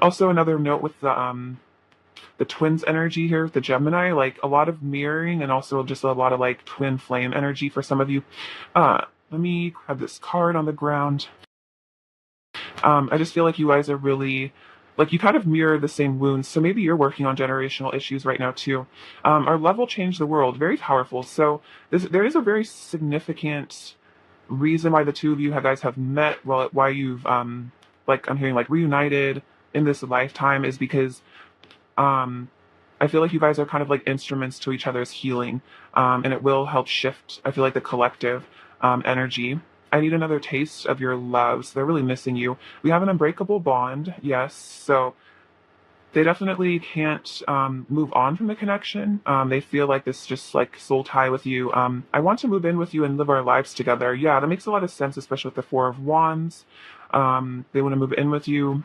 Also, another note with the twins energy here with the Gemini, like a lot of mirroring and also just a lot of like twin flame energy for some of you. Let me grab this card on the ground. I just feel like you guys are really, like, you kind of mirror the same wounds. So maybe you're working on generational issues right now too. Our love will change the world. Very powerful. So there is a very significant reason why the two of you guys have met. Well, why you've like I'm hearing like reunited in this lifetime is because I feel like you guys are kind of like instruments to each other's healing, and it will help shift, I feel like, the collective energy. I need another taste of your love. So they're really missing you. We have an unbreakable bond, yes. So they definitely can't move on from the connection. They feel like this just like soul tie with you. I want to move in with you and live our lives together. Yeah, that makes a lot of sense, especially with the Four of Wands. They want to move in with you.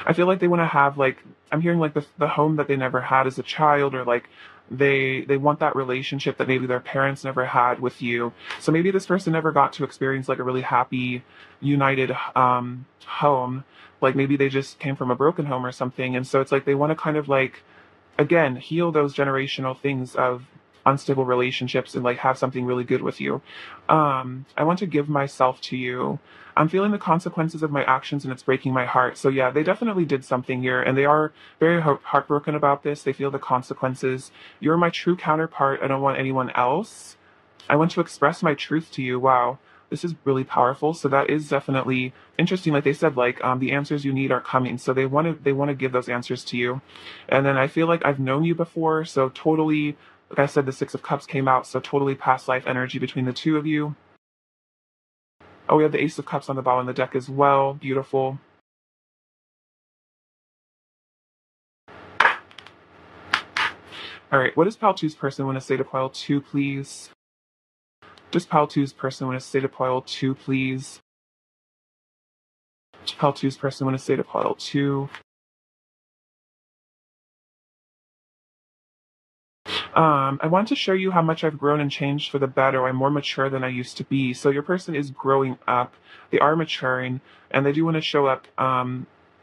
I feel like they want to have like I'm hearing like the home that they never had as a child, or like they want that relationship that maybe their parents never had with you. So maybe this person never got to experience like a really happy, united home. Like maybe they just came from a broken home or something, and so it's like they want to kind of like again heal those generational things of unstable relationships and like have something really good with you. I want to give myself to you. I'm feeling the consequences of my actions and it's breaking my heart. So yeah, they definitely did something here, and they are very heartbroken about this. They feel the consequences. You're my true counterpart. I don't want anyone else. I want to express my truth to you. Wow, this is really powerful. So that is definitely interesting. Like they said, like the answers you need are coming. So they want to give those answers to you. And then I feel like I've known you before. So totally, like I said, the Six of Cups came out. So totally past life energy between the two of you. Oh, we have the Ace of Cups on the bottom of the deck as well. Beautiful. All right, what does Pile Two's person want to say to Pile Two, please? Does pile two's person want to stay to pile two, please? Does pile two's person want to stay to pile two? I want to show you how much I've grown and changed for the better. I'm more mature than I used to be. So your person is growing up. They are maturing, and they do want to show up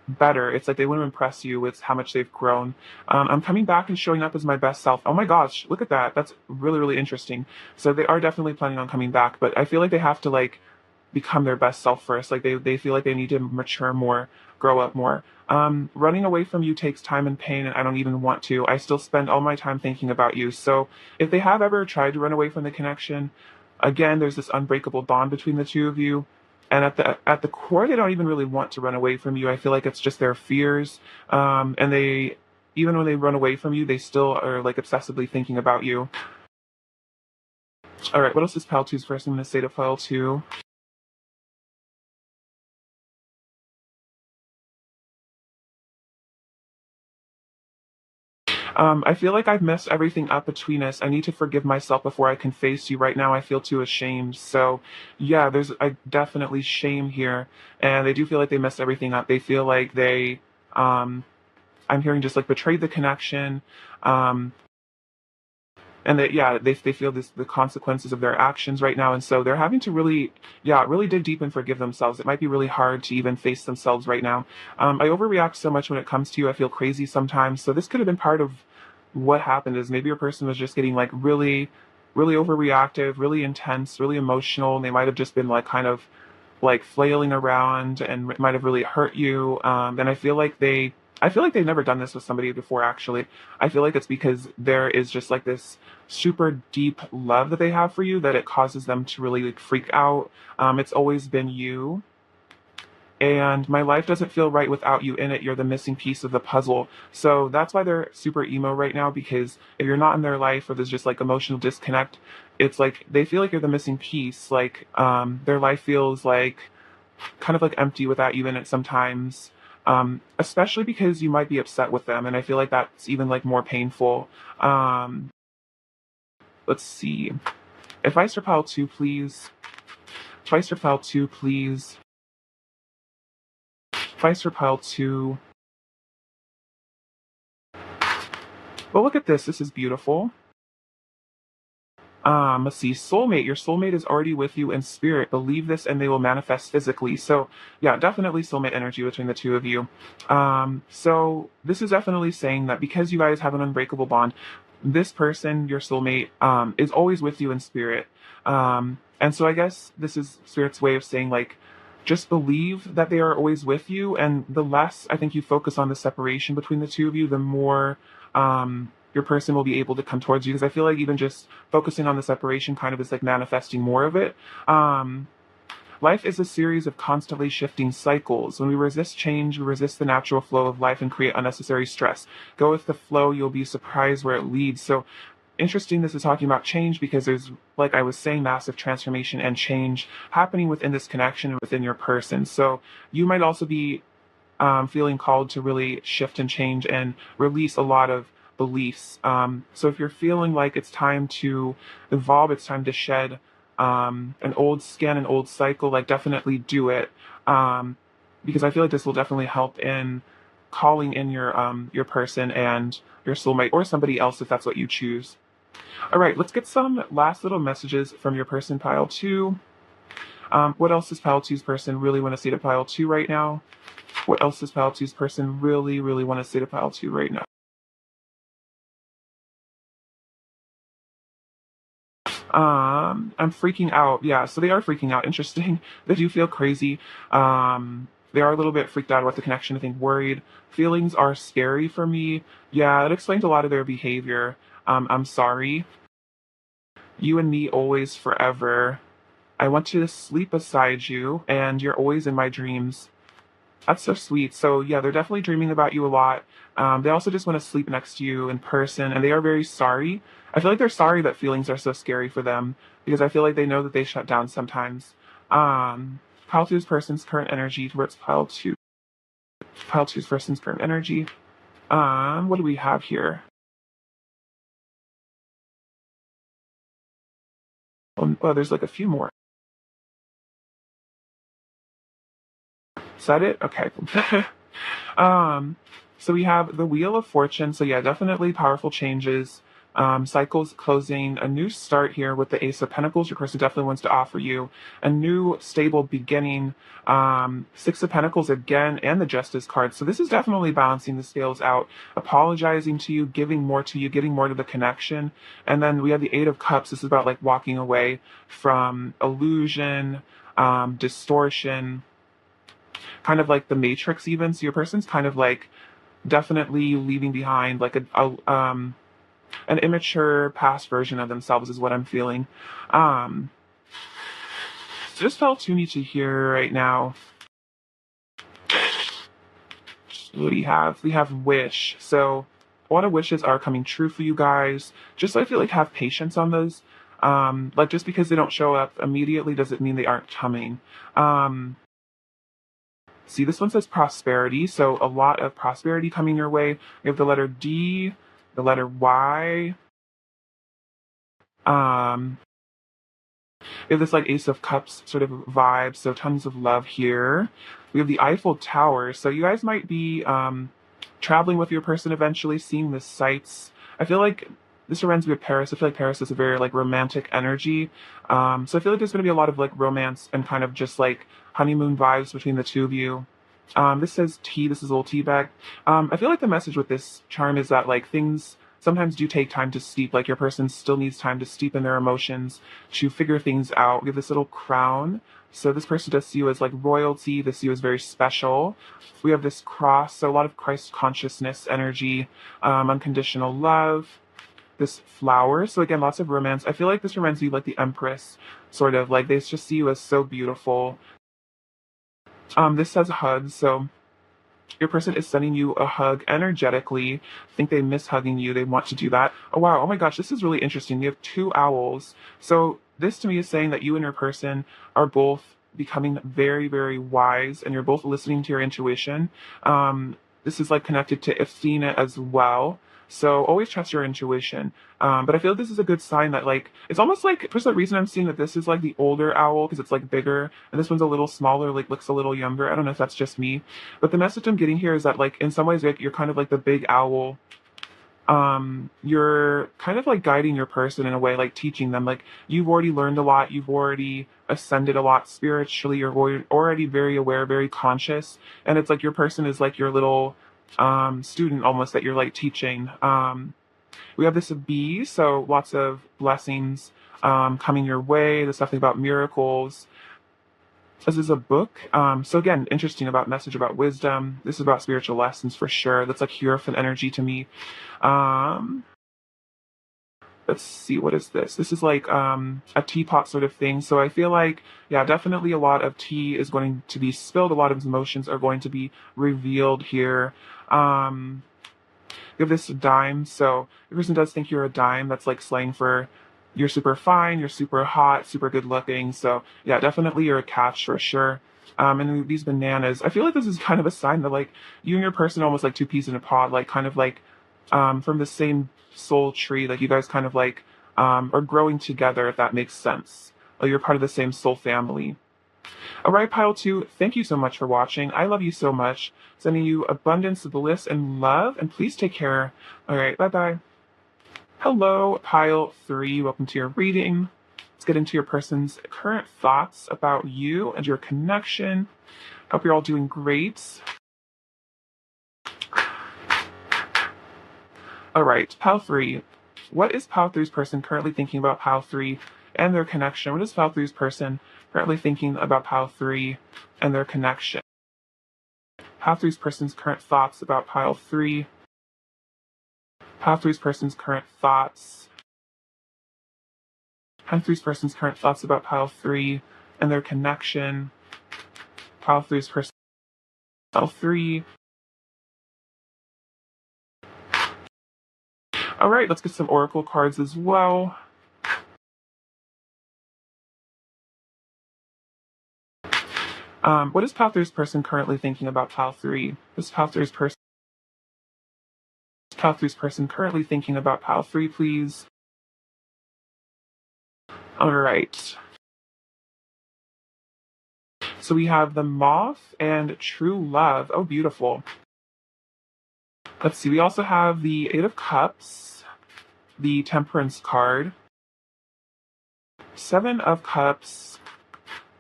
better. It's like they want to impress you with how much they've grown. I'm coming back and showing up as my best self. Oh my gosh, look at that. That's really, really interesting. So they are definitely planning on coming back, but I feel like they have to like become their best self first. Like they feel like they need to mature more, grow up more. Running away from you takes time and pain, and I don't even want to. I still spend all my time thinking about you. So if they have ever tried to run away from the connection, again, there's this unbreakable bond between the two of you. And at the core, they don't even really want to run away from you. I feel like it's just their fears. And they, even when they run away from you, they still are like obsessively thinking about you. All right, what else is Pal 2's first? I'm going to say to Pal 2. I feel like I've messed everything up between us. I need to forgive myself before I can face you. Right now, I feel too ashamed. So, yeah, there's I definitely shame here, and they do feel like they messed everything up. They feel like they, um, I'm hearing just like betrayed the connection, um, and that yeah, they feel the consequences of their actions right now, and so they're having to really yeah really dig deep and forgive themselves. It might be really hard to even face themselves right now. I overreact so much when it comes to you. I feel crazy sometimes, so this could have been part of what happened. Is maybe your person was just getting like really really overreactive, really intense, really emotional, and they might have just been like kind of like flailing around and it might have really hurt you. And I feel like they've never done this with somebody before, actually. I feel like it's because there is just like this super deep love that they have for you that it causes them to really like freak out. It's always been you. And my life doesn't feel right without you in it. You're the missing piece of the puzzle. So that's why they're super emo right now, because if you're not in their life or there's just like emotional disconnect, it's like they feel like you're the missing piece. Like their life feels like kind of like empty without you in it sometimes. Especially because you might be upset with them, and I feel like that's even like more painful. Um, let's see. Advice for pile two, please. Advice for pile two, please. Advice for pile two. Well, look at this. This is beautiful. Let's see, soulmate. Your soulmate is already with you in spirit. Believe this and they will manifest physically. So, yeah, definitely soulmate energy between the two of you. So this is definitely saying that because you guys have an unbreakable bond, this person, your soulmate, is always with you in spirit. And so I guess this is spirit's way of saying, like, just believe that they are always with you. And the less I think you focus on the separation between the two of you, the more your person will be able to come towards you. Because I feel like even just focusing on the separation kind of is like manifesting more of it. Um, Life is a series of constantly shifting cycles. When we resist change, we resist the natural flow of life and create unnecessary stress. Go with the flow, you'll be surprised where it leads. So, interesting this is talking about change because there's, like I was saying, massive transformation and change happening within this connection and within your person. So, you might also be feeling called to really shift and change and release a lot of beliefs. So if you're feeling like it's time to evolve, it's time to shed an old skin, an old cycle, like definitely do it. Because I feel like this will definitely help in calling in your person and your soulmate or somebody else if that's what you choose. All right, let's get some last little messages from your person pile two. What else does pile two's person really want to say to pile two right now? What else does pile two's person really, really want to say to pile two right now? I'm freaking out. Yeah, so they are freaking out. Interesting. They do feel crazy. They are a little bit freaked out about the connection. I think worried. Feelings are scary for me. Yeah, it explains a lot of their behavior. I'm sorry. You and me always forever. I want to sleep beside you, and you're always in my dreams. That's so sweet. So yeah, they're definitely dreaming about you a lot. They also just want to sleep next to you in person, and they are very sorry. I feel like they're sorry that feelings are so scary for them because I feel like they know that they shut down sometimes. Um, Pile two's person's current energy towards pile two. Pile two's person's current energy. What do we have here? Oh, there's like a few more. Is that it? Okay. um, so we have the Wheel of Fortune. So yeah, definitely powerful changes. Cycles closing, a new start here with the Ace of Pentacles. Your person definitely wants to offer you a new stable beginning. Six of Pentacles again, and the Justice card. So this is definitely balancing the scales out, apologizing to you, giving more to you, getting more to the connection. And then we have the Eight of Cups. This is about like walking away from illusion, distortion, kind of like the Matrix even. So your person's kind of like definitely leaving behind like an immature past version of themselves is what I'm feeling. Um, just felt too need to hear right now. What do you have? We have wish. So a lot of wishes are coming true for you guys. Just I feel like have patience on those. Like just because they don't show up immediately doesn't mean they aren't coming. See, this one says prosperity, so a lot of prosperity coming your way. We have the letter D, the letter Y. Um, we have this like Ace of Cups sort of vibe, so tons of love here. We have the Eiffel Tower, so you guys might be traveling with your person eventually, seeing the sights. I feel like this reminds me of Paris. I feel like Paris is a very like romantic energy. So I feel like there's going to be a lot of like romance and kind of just like honeymoon vibes between the two of you. This says tea. This is a little tea bag. I feel like the message with this charm is that like things sometimes do take time to steep. Like your person still needs time to steep in their emotions to figure things out. We have this little crown. So this person does see you as like royalty. They see you as very special. We have this cross. So a lot of Christ consciousness energy, unconditional love. This flower. So again, lots of romance. I feel like this reminds me of like the Empress, sort of like they just see you as so beautiful. This says hug. So your person is sending you a hug energetically. I think they miss hugging you. They want to do that. Oh, wow. Oh my gosh. This is really interesting. You have two owls. So this to me is saying that you and your person are both becoming very, very wise and you're both listening to your intuition. This is like connected to Athena as well. So always trust your intuition. But I feel like this is a good sign that like, it's almost like, for some reason I'm seeing that this is like the older owl because it's like bigger and this one's a little smaller, like looks a little younger. I don't know if that's just me. But the message I'm getting here is that like in some ways like you're kind of like the big owl. You're kind of like guiding your person in a way, like teaching them. Like you've already learned a lot, you've already ascended a lot spiritually, you're already very aware, very conscious, and it's like your person is like your little student almost that you're like teaching. We have this bee, so lots of blessings coming your way. There's something about miracles. This is a book. So again, interesting about message about wisdom. This is about spiritual lessons for sure. That's like Hierophant energy to me. Um, let's see, what is this? This is like a teapot sort of thing. So I feel like, yeah, definitely a lot of tea is going to be spilled. A lot of emotions are going to be revealed here. Give this a dime. So the person does think you're a dime. That's like slang for you're super fine, you're super hot, super good looking. So yeah, definitely you're a catch for sure. And these bananas, I feel like this is kind of a sign that like you and your person are almost like two peas in a pod, like kind of like from the same soul tree, like you guys kind of like are growing together, if that makes sense. Like you're part of the same soul family. All right, pile two, thank you so much for watching. I love you so much. Sending you abundance, bliss, and love. And please take care. All right, bye-bye. Hello, pile three. Welcome to your reading. Let's get into your person's current thoughts about you and your connection. Hope you're all doing great. All right, pile three. What is pile three's person currently thinking about pile three and their connection? What is pile three's person currently thinking about pile three and their connection? Pile three's person's current thoughts about pile three. Pile three's person's current thoughts. Pile three's person's current thoughts about pile three and their connection. Pile three's person. Pile three. All right, let's get some oracle cards as well. What is pile three's person currently thinking about pile three? What is pile three's person? Pile three's person currently thinking about pile three, please? All right. So we have the Moth and True Love. Oh, beautiful. Let's see. We also have the Eight of Cups, the Temperance card, Seven of Cups,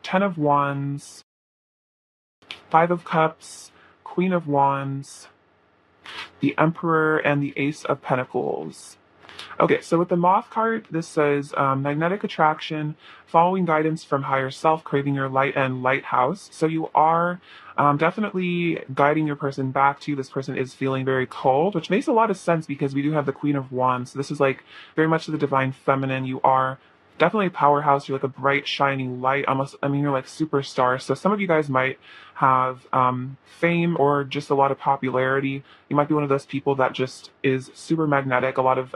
Ten of Wands, Five of Cups, Queen of Wands, the Emperor, and the Ace of Pentacles. Okay, so with the Moth card, this says magnetic attraction, following guidance from higher self, craving your light, and lighthouse. So you are definitely guiding your person back to you. This person is feeling very cold, which makes a lot of sense because we do have the Queen of Wands. So this is like very much the divine feminine. You are definitely a powerhouse. You're like a bright, shining light. Almost, I mean, you're like superstar. So some of you guys might have fame or just a lot of popularity. You might be one of those people that just is super magnetic. A lot of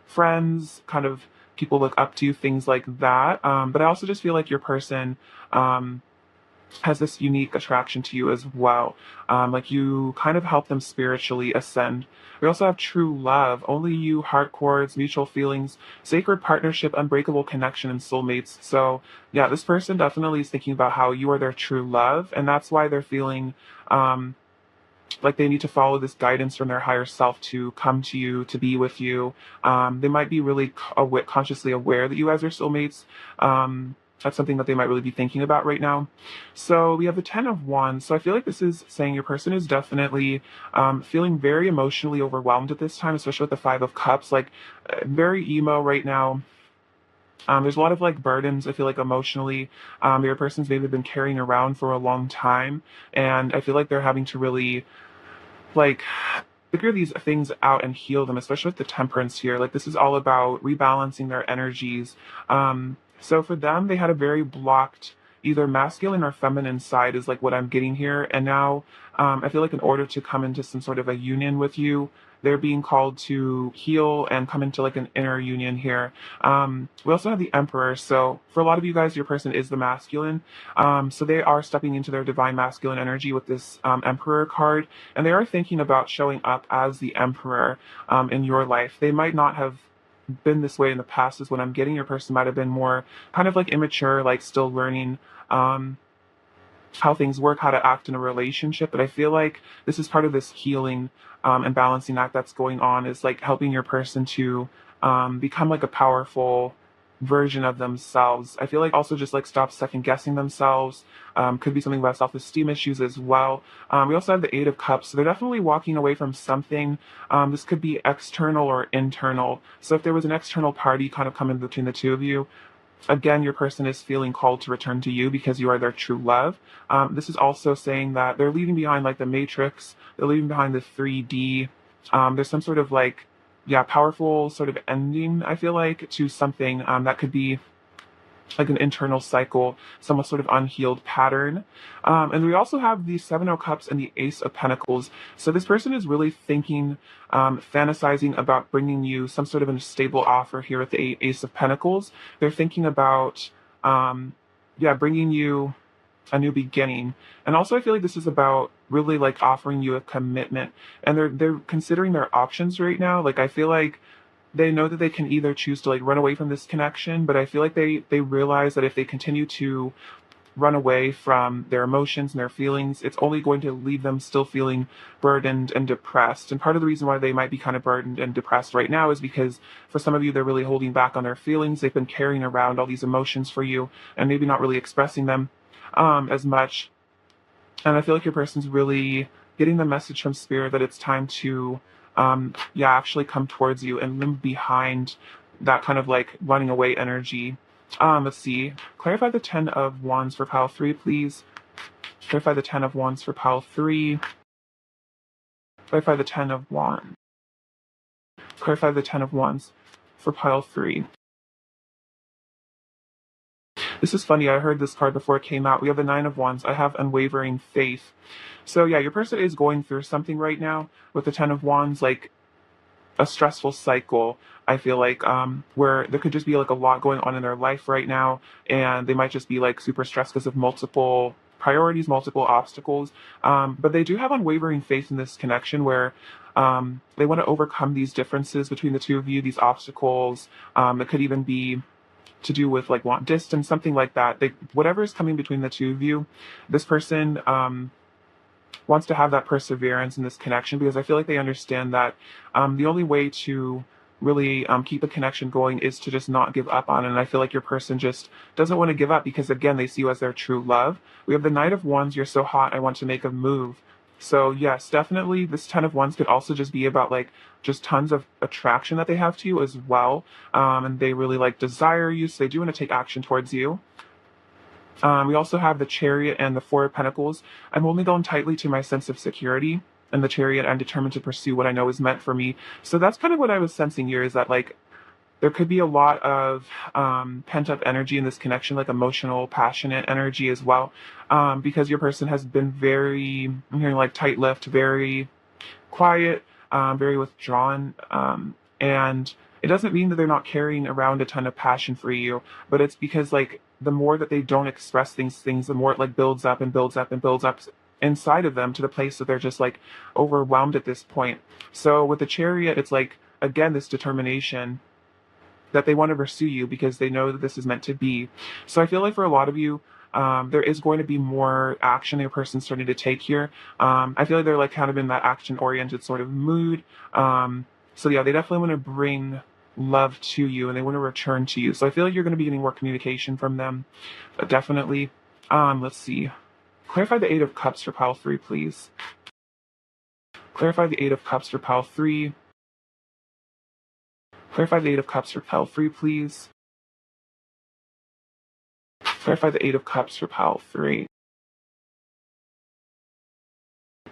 friends, kind of people look up to, things like that. But I also just feel like your person has this unique attraction to you as well. Like you kind of help them spiritually ascend. We also have true love, only you, heart chords, mutual feelings, sacred partnership, unbreakable connection, and soulmates. So yeah, this person definitely is thinking about how you are their true love, and that's why they're feeling like they need to follow this guidance from their higher self to come to you, to be with you. They might be really consciously aware that you guys are soulmates. That's something that they might really be thinking about right now. So we have the Ten of Wands. So I feel like this is saying your person is definitely feeling very emotionally overwhelmed at this time, especially with the Five of Cups. Like very emo right now. There's a lot of like burdens, I feel like emotionally, your person's maybe been carrying around for a long time. And I feel like they're having to really like figure these things out and heal them, especially with the Temperance here. Like this is all about rebalancing their energies. So for them, they had a very blocked either masculine or feminine side is like what I'm getting here. And now I feel like in order to come into some sort of a union with you, they're being called to heal and come into like an inner union here. We also have the Emperor. So for a lot of you guys, your person is the masculine. So they are stepping into their divine masculine energy with this Emperor card, and they are thinking about showing up as the Emperor in your life. They might not have been this way in the past, is what I'm getting. Your person might have been more kind of like immature, like still learning how things work, how to act in a relationship. But I feel like this is part of this healing and balancing act that's going on, is like helping your person to become like a powerful version of themselves. I feel like also just like stop second guessing themselves. Could be something about self-esteem issues as well. We also have the Eight of Cups. So they're definitely walking away from something. This could be external or internal. So if there was an external party kind of coming between the two of you, again, your person is feeling called to return to you because you are their true love. This is also saying that they're leaving behind like the Matrix, they're leaving behind the 3D. There's some sort of like, yeah, powerful sort of ending, I feel like, to something that could be like an internal cycle, somewhat sort of unhealed pattern. And we also have the Seven of Cups and the Ace of Pentacles. So this person is really thinking, fantasizing about bringing you some sort of a stable offer here with the Ace of Pentacles. They're thinking about, yeah, bringing you a new beginning. And also I feel like this is about really like offering you a commitment. And they're considering their options right now. Like I feel like they know that they can either choose to like run away from this connection, but I feel like they realize that if they continue to run away from their emotions and their feelings, it's only going to leave them still feeling burdened and depressed. And part of the reason why they might be kind of burdened and depressed right now is because for some of you, they're really holding back on their feelings. They've been carrying around all these emotions for you and maybe not really expressing them as much. And I feel like your person's really getting the message from spirit that it's time to, yeah, actually come towards you and leave behind that kind of like running away energy. Let's see. Clarify the 10 of Wands for pile 3, please. Clarify the 10 of Wands for pile 3. Clarify the 10 of Wands. Clarify the 10 of Wands for pile 3. This is funny. I heard this card before it came out. We have the Nine of Wands. I have unwavering faith. So yeah, your person is going through something right now with the Ten of Wands, like a stressful cycle. I feel like where there could just be like a lot going on in their life right now, and they might just be like super stressed because of multiple priorities, multiple obstacles. But they do have unwavering faith in this connection where they want to overcome these differences between the two of you, these obstacles. It could even be to do with like want distance, something like that. They, whatever is coming between the two of you, this person wants to have that perseverance in this connection, because I feel like they understand that the only way to really keep a connection going is to just not give up on it. And I feel like your person just doesn't want to give up, because again, they see you as their true love. We have the Knight of Wands. You're so hot, I want to make a move. So yes, definitely this Ten of Wands could also just be about like just tons of attraction that they have to you as well. And they really like desire you, so they do want to take action towards you. We also have the Chariot and the Four of Pentacles. I'm only going tightly to my sense of security. And the Chariot, I'm determined to pursue what I know is meant for me. So that's kind of what I was sensing here, is that like there could be a lot of pent up energy in this connection, like emotional, passionate energy as well. Because your person has been very, I'm hearing like tight lipped, very quiet, very withdrawn. And it doesn't mean that they're not carrying around a ton of passion for you, but it's because like the more that they don't express things, the more it like builds up and builds up and builds up inside of them, to the place that they're just like overwhelmed at this point. So with the Chariot, it's like, again, this determination that they want to pursue you because they know that this is meant to be. So I feel like for a lot of you, there is going to be more action your person's starting to take here. I feel like they're like kind of in that action-oriented sort of mood. So yeah, they definitely want to bring love to you, and they want to return to you. So I feel like you're going to be getting more communication from them, but definitely. Let's see. Clarify the Eight of Cups for pile 3, please. Clarify the Eight of Cups for pile 3. Clarify the Eight of Cups for pile 3, please. Clarify the Eight of Cups for pile 3.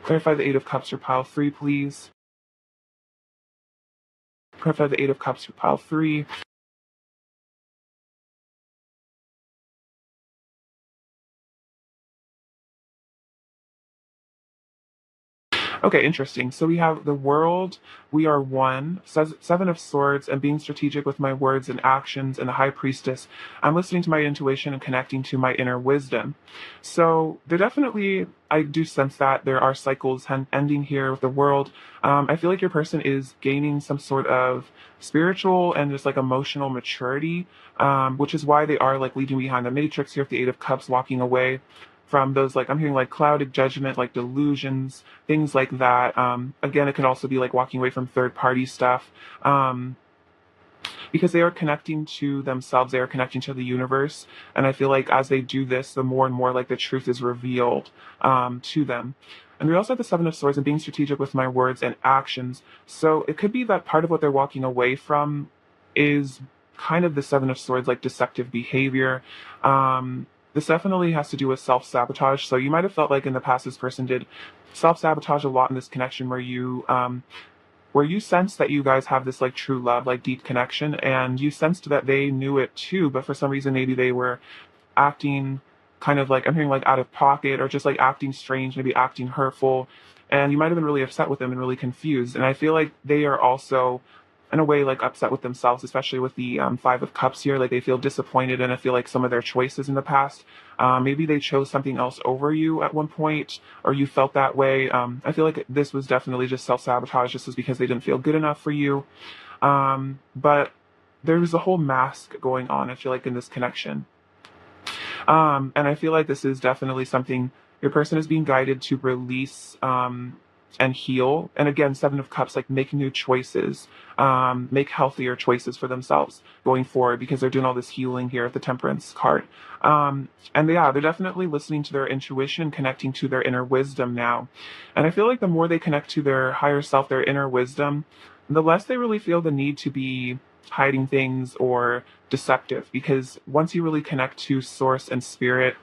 Clarify the Eight of Cups for pile 3, please. Clarify the Eight of Cups for pile 3. Okay, interesting. So we have the World, we are one, Seven of Swords, and being strategic with my words and actions, and the High Priestess. I'm listening to my intuition and connecting to my inner wisdom. So there definitely, I do sense that there are cycles ending here with the World. I feel like your person is gaining some sort of spiritual and just like emotional maturity, which is why they are like leaving behind the Matrix here with the Eight of Cups, walking away from those, like I'm hearing like clouded judgment, like delusions, things like that. Again, it could also be like walking away from third party stuff, because they are connecting to themselves, they are connecting to the universe, and I feel like as they do this, the more and more like the truth is revealed to them. And we also have the Seven of Swords and being strategic with my words and actions. So it could be that part of what they're walking away from is kind of the Seven of Swords, like deceptive behavior. This definitely has to do with self-sabotage. So you might have felt like in the past this person did self-sabotage a lot in this connection, where you sense that you guys have this like true love, like deep connection, and you sensed that they knew it too, but for some reason maybe they were acting kind of like, I'm hearing like out of pocket, or just like acting strange, maybe acting hurtful, and you might have been really upset with them and really confused. And I feel like they are also in a way like upset with themselves, especially with the Five of Cups here. Like they feel disappointed, and I feel like some of their choices in the past, maybe they chose something else over you at one point, or you felt that way. I feel like this was definitely just self-sabotage, just as because they didn't feel good enough for you. But there's a whole mask going on, I feel like, in this connection. And I feel like this is definitely something your person is being guided to release and heal. And again, Seven of Cups, like make new choices, make healthier choices for themselves going forward, because they're doing all this healing here at the Temperance card. And yeah, they're definitely listening to their intuition, connecting to their inner wisdom now. And I feel like the more they connect to their higher self, their inner wisdom, the less they really feel the need to be hiding things or deceptive, because once you really connect to source and spirit,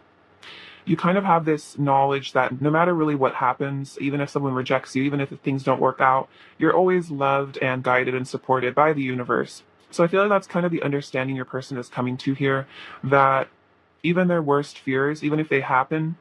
you kind of have this knowledge that no matter really what happens, even if someone rejects you, even if things don't work out, you're always loved and guided and supported by the universe. So I feel like that's kind of the understanding your person is coming to here, that even their worst fears, even if they happen,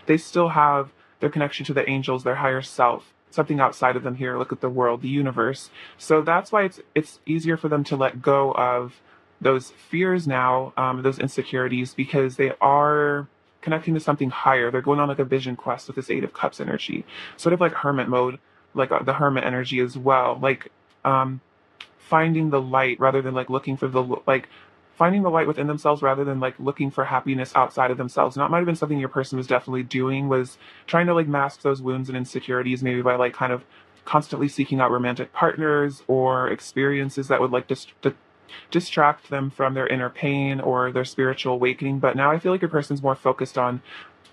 they still have their connection to the angels, their higher self, something outside of them here. Look at the world, the universe. So that's why it's easier for them to let go of those fears now, those insecurities, because they are connecting to something higher. They're going on like a vision quest with this Eight of Cups energy, sort of like hermit mode, like the hermit energy as well, like finding the light rather than like looking for the like finding the light within themselves rather than like looking for happiness outside of themselves. And that might have been something your person was definitely doing, was trying to like mask those wounds and insecurities, maybe by like kind of constantly seeking out romantic partners or experiences that would like distract them from their inner pain or their spiritual awakening. But now I feel like your person's more focused on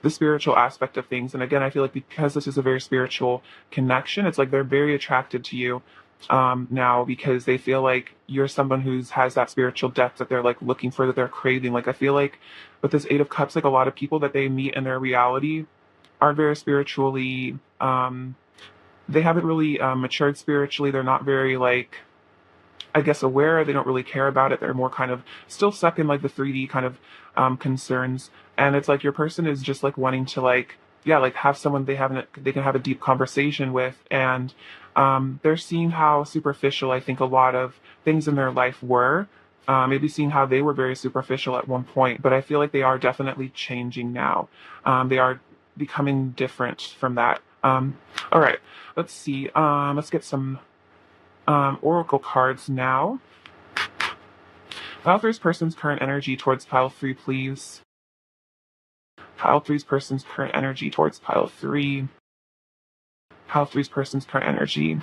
the spiritual aspect of things. And again, I feel like because this is a very spiritual connection, it's like they're very attracted to you now, because they feel like you're someone who's has that spiritual depth that they're like looking for, that they're craving. Like I feel like with this Eight of Cups, like a lot of people that they meet in their reality aren't very spiritually, they haven't really matured spiritually. They're not very like, I guess, aware. They don't really care about it. They're more kind of still stuck in like the 3D kind of concerns. And it's like your person is just like wanting to like, yeah, like have someone they can have a deep conversation with. And they're seeing how superficial I think a lot of things in their life were. Maybe seeing how they were very superficial at one point, but I feel like they are definitely changing now. They are becoming different from that. All right, let's see. Let's get some oracle cards now. Pile 3's person's current energy towards pile 3, please. Pile 3's person's current energy towards pile 3. Pile 3's person's current energy.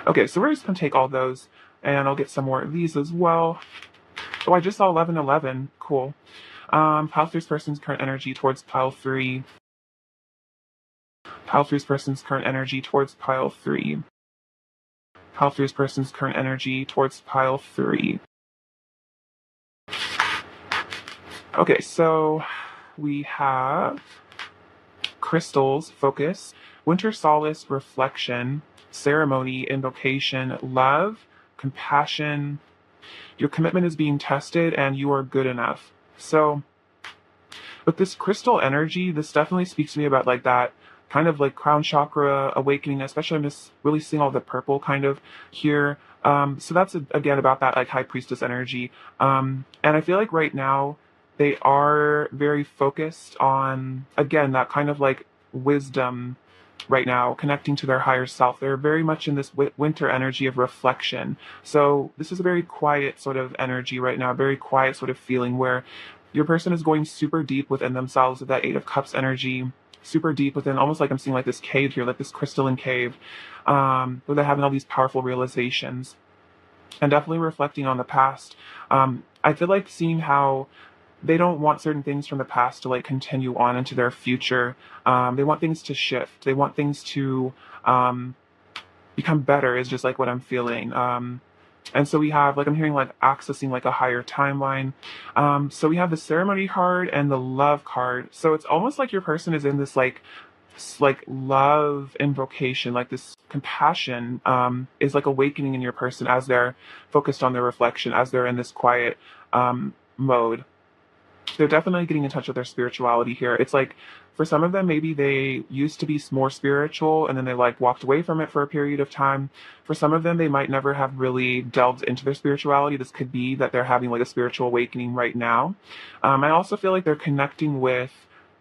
Okay, so we're just going to take all those, and I'll get some more of these as well. Oh, I just saw 1111. Cool. Pile 3's person's current energy towards pile 3. Pile 3's person's current energy towards pile 3. Pile 3's person's current energy towards pile 3. Okay, so we have crystals, focus, winter solace, reflection, ceremony, invocation, love, compassion. Your commitment is being tested and you are good enough. So with this crystal energy, this definitely speaks to me about like that kind of like crown chakra awakening, especially I'm just really seeing all the purple kind of here. So that's again about that like high priestess energy. And I feel like right now they are very focused on, again, that kind of like wisdom right now, connecting to their higher self. They're very much in this winter energy of reflection. So this is a very quiet sort of energy right now, very quiet sort of feeling where your person is going super deep within themselves with that Eight of Cups energy, super deep within, almost like I'm seeing like this cave here, like this crystalline cave, where they're having all these powerful realizations and definitely reflecting on the past. I feel like seeing how they don't want certain things from the past to like continue on into their future. They want things to shift. They want things to become better is just like what I'm feeling. And so we have like, I'm hearing like accessing like a higher timeline. So we have the ceremony card and the love card. So it's almost like your person is in this like love invocation, like this compassion is like awakening in your person as they're focused on their reflection, as they're in this quiet mode. They're definitely getting in touch with their spirituality here. It's like for some of them, maybe they used to be more spiritual and then they like walked away from it for a period of time. For some of them, they might never have really delved into their spirituality. This could be that they're having like a spiritual awakening right now. I also feel like they're connecting with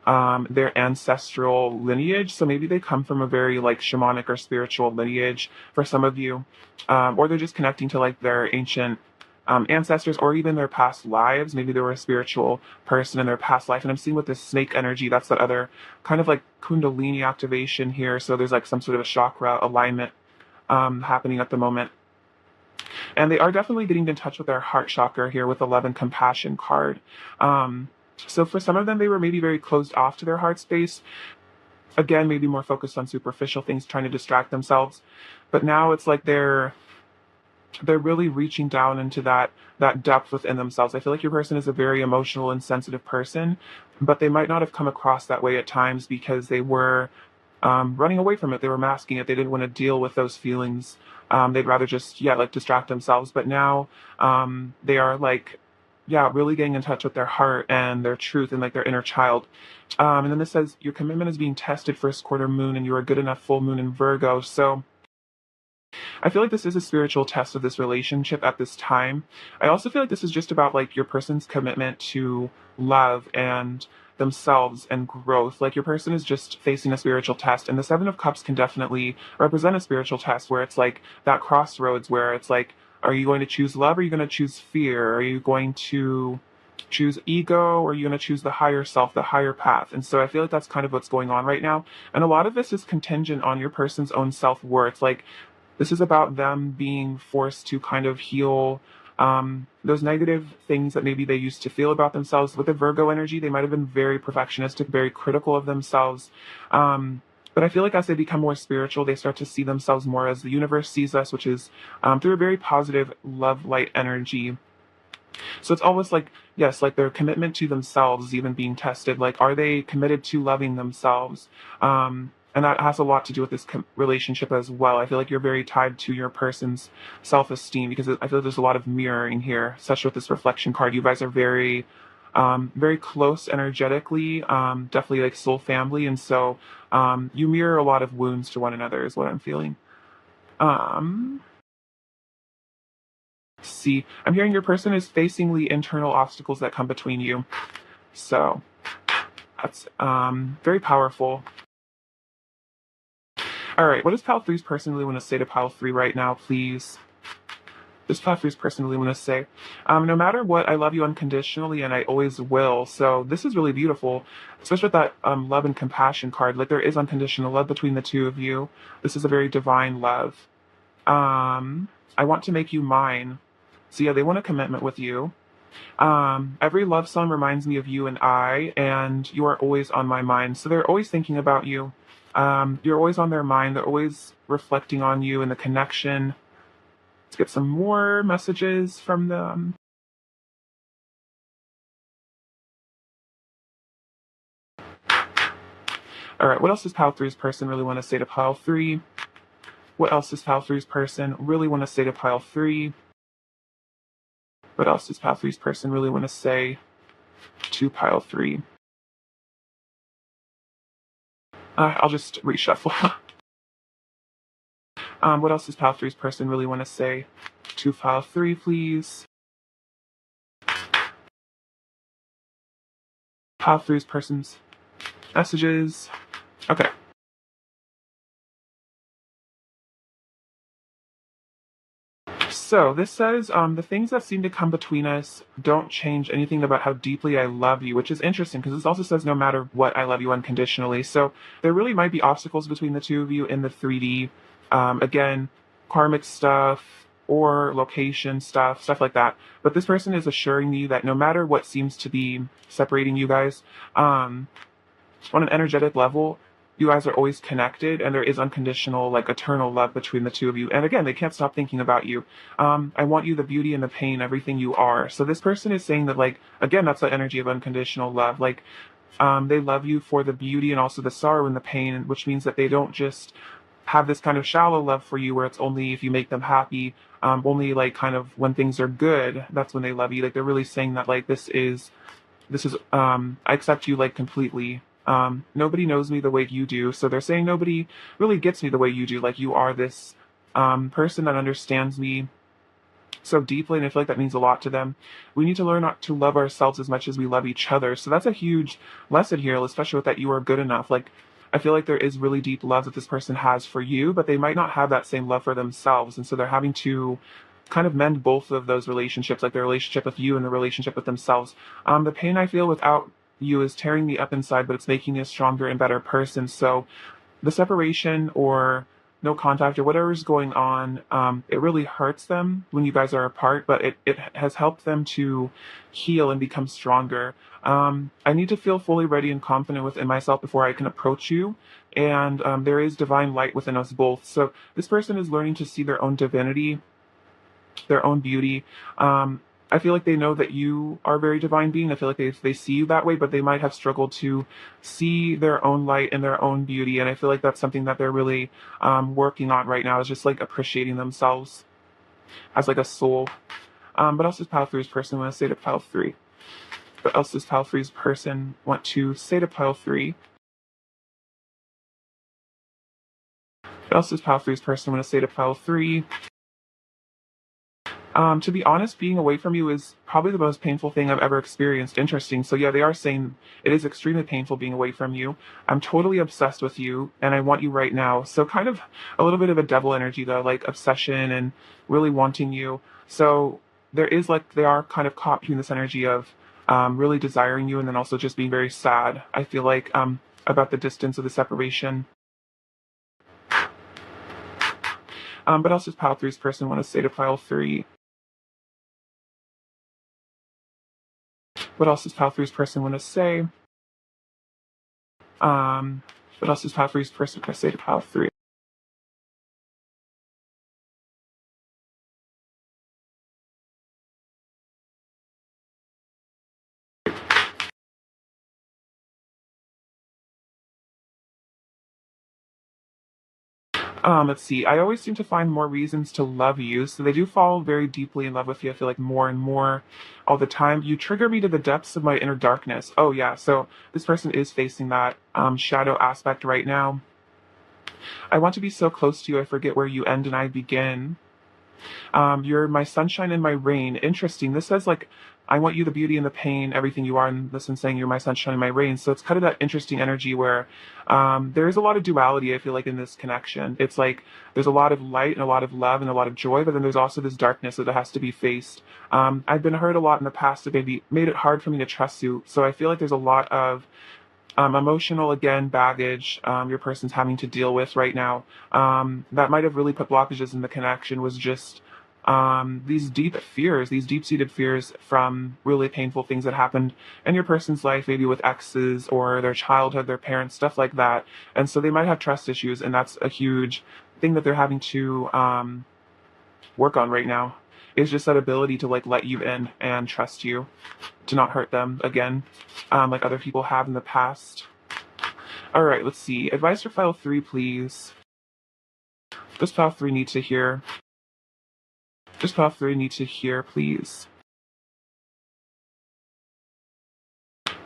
their ancestral lineage. So maybe they come from a very like shamanic or spiritual lineage for some of you, or they're just connecting to like their ancient ancestors or even their past lives. Maybe they were a spiritual person in their past life. And I'm seeing with this snake energy, that's that other kind of like kundalini activation here. So there's like some sort of a chakra alignment happening at the moment. And they are definitely getting in touch with their heart chakra here with 11 compassion card. So for some of them, they were maybe very closed off to their heart space. Again, maybe more focused on superficial things, trying to distract themselves. But now it's like they're really reaching down into that depth within themselves. I feel like your person is a very emotional and sensitive person, but they might not have come across that way at times because they were running away from it. They were masking it. They didn't want to deal with those feelings. They'd rather just, like distract themselves. But now they are like, really getting in touch with their heart and their truth and like their inner child. And then this says, your commitment is being tested first quarter moon and you are good enough full moon in Virgo. So I feel like this is a spiritual test of this relationship at this time. I also feel like this is just about like your person's commitment to love and themselves and growth. Like your person is just facing a spiritual test, and the Seven of Cups can definitely represent a spiritual test where it's like that crossroads where it's like, Are you going to choose love, or are you going to choose fear? Are you going to choose ego, or are you going to choose the higher self, the higher path? And so I feel like that's kind of what's going on right now. And a lot of this is contingent on your person's own self-worth. Like, this is about them being forced to kind of heal those negative things that maybe they used to feel about themselves. With the Virgo energy, they might have been very perfectionistic, very critical of themselves. But I feel like as they become more spiritual, they start to see themselves more as the universe sees us, which is through a very positive love light energy. So it's almost like, yes, like their commitment to themselves is even being tested. Like, are they committed to loving themselves? And that has a lot to do with this relationship as well. I feel like you're very tied to your person's self-esteem, because I feel like there's a lot of mirroring here, especially with this reflection card. You guys are very close energetically, definitely like soul family. And so you mirror a lot of wounds to one another is what I'm feeling. Um, See, I'm hearing your person is facing the internal obstacles that come between you. So that's very powerful. All right, what does Pile Three's person really want to say to Pile Three right now, please? This Pile Three's person really want to say, no matter what, I love you unconditionally, and I always will. So this is really beautiful, especially with that love and compassion card. Like, there is unconditional love between the two of you. This is a very divine love. I want to make you mine. So yeah, they want a commitment with you. Every love song reminds me of you and you are always on my mind. So they're always thinking about you. You're always on their mind. They're always reflecting on you and the connection. Let's get some more messages from them. All right, what else does Pile Three's person really want to say to Pile Three? What else does Pile Three's person really want to say to Pile Three? What else does Pile Three's person really want to say to Pile Three? I'll just reshuffle. What else does Pile Three's person really want to say to Pile Three, please? Pile Three's person's messages. Okay. So this says, the things that seem to come between us don't change anything about how deeply I love you, which is interesting because this also says no matter what, I love you unconditionally. So there really might be obstacles between the two of you in the 3D. Again, karmic stuff or location stuff like that. But this person is assuring me that no matter what seems to be separating you guys, on an energetic level, you guys are always connected, and there is unconditional, like, eternal love between the two of you. And again, they can't stop thinking about you. I want you, the beauty and the pain, everything you are. So this person is saying that, like, again, that's the energy of unconditional love. Like, they love you for the beauty and also the sorrow and the pain, which means that they don't just have this kind of shallow love for you where it's only if you make them happy, only like kind of when things are good, that's when they love you. Like, they're really saying that, like, this is I accept you, like, completely. Nobody knows me the way you do, so they're saying nobody really gets me the way you do. Like, you are this person that understands me so deeply, and I feel like that means a lot to them. We need to learn not to love ourselves as much as we love each other. So that's a huge lesson here, especially with that you are good enough. Like, I feel like there is really deep love that this person has for you, but they might not have that same love for themselves, and so they're having to kind of mend both of those relationships, like their relationship with you and the relationship with themselves. The pain I feel without you is tearing me up inside, but it's making me a stronger and better person. So the separation or no contact or whatever's going on, it really hurts them when you guys are apart, but it has helped them to heal and become stronger. I need to feel fully ready and confident within myself before I can approach you. And there is divine light within us both. So this person is learning to see their own divinity, their own beauty. I feel like they know that you are a very divine being. I feel like they see you that way, but they might have struggled to see their own light and their own beauty. And I feel like that's something that they're really working on right now, is just like appreciating themselves as like a soul. What else does Pile Three's person want to say to Pile Three? What else does Pile Three's person want to say to Pile Three? What else does Pile Three's person want to say to Pile Three? To be honest, being away from you is probably the most painful thing I've ever experienced. Interesting. So yeah, they are saying it is extremely painful being away from you. I'm totally obsessed with you and I want you right now. So kind of a little bit of a devil energy though, like obsession and really wanting you. So there is like they are kind of caught between this energy of really desiring you and then also just being very sad. I feel like about the distance of the separation. But else does pile three's person want to say to pile three? What else does pile three's person want to say? Um, what else does pile three's person want to say to pile three? Let's see. I always seem to find more reasons to love you. So they do fall very deeply in love with you. I feel like more and more all the time. You trigger me to the depths of my inner darkness. Oh yeah. So this person is facing that shadow aspect right now. I want to be so close to you. I forget where you end and I begin. You're my sunshine and my rain. Interesting. This says like, I want you the beauty and the pain, everything you are, and this one's saying you're my sunshine and my rain. So it's kind of that interesting energy where there is a lot of duality, I feel like, in this connection. It's like there's a lot of light and a lot of love and a lot of joy, but then there's also this darkness that has to be faced. I've been hurt a lot in the past that maybe made it hard for me to trust you. So I feel like there's a lot of emotional again baggage your person's having to deal with right now that might have really put blockages in the connection was just these deep fears, these deep-seated fears from really painful things that happened in your person's life, maybe with exes or their childhood, their parents, stuff like that. And so they might have trust issues, and that's a huge thing that they're having to work on right now is just that ability to like let you in and trust you, to not hurt them again, like other people have in the past. All right, let's see. Advice for file three, please. Does file three need to hear? Does file three need to hear, please?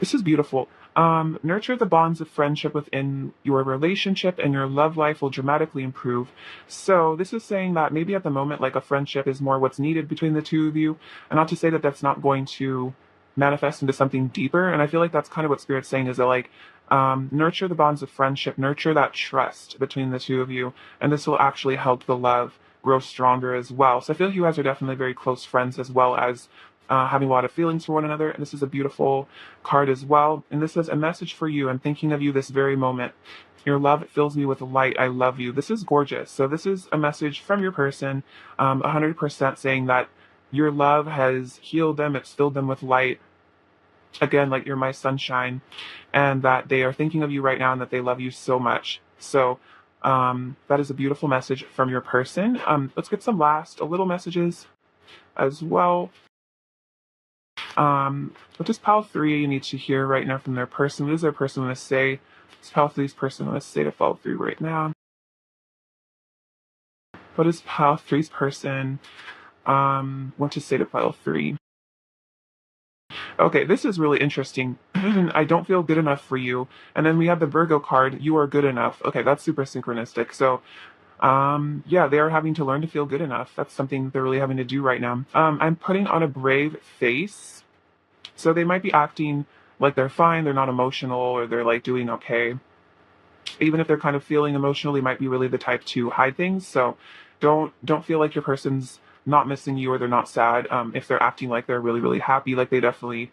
This is beautiful. Nurture the bonds of friendship within your relationship and your love life will dramatically improve. So this is saying that maybe at the moment, like a friendship is more what's needed between the two of you. And not to say that that's not going to manifest into something deeper. And I feel like that's kind of what Spirit's saying is that like, nurture the bonds of friendship, nurture that trust between the two of you. And this will actually help the love grow stronger as well. So I feel like you guys are definitely very close friends as well as having a lot of feelings for one another. And this is a beautiful card as well. And this says, a message for you. I'm thinking of you this very moment. Your love fills me with light. I love you. This is gorgeous. So this is a message from your person, 100% saying that your love has healed them. It's filled them with light. Again, like you're my sunshine, and that they are thinking of you right now and that they love you so much. So that is a beautiful message from your person. Let's get some last little messages as well. What does pile three need to hear right now from their person? What does their person want to say? What's pile three's person want to say to pile three right now? What does pile three's person want to say to pile three? Okay, this is really interesting. I don't feel good enough for you. And then we have the Virgo card, you are good enough. Okay, that's super synchronistic. So yeah, they are having to learn to feel good enough. That's something they're really having to do right now. I'm putting on a brave face. So they might be acting like they're fine, they're not emotional, or they're like doing okay. Even if they're kind of feeling emotional, they might be really the type to hide things. So don't feel like your person's not missing you or they're not sad. If they're acting like they're really, really happy, like they definitely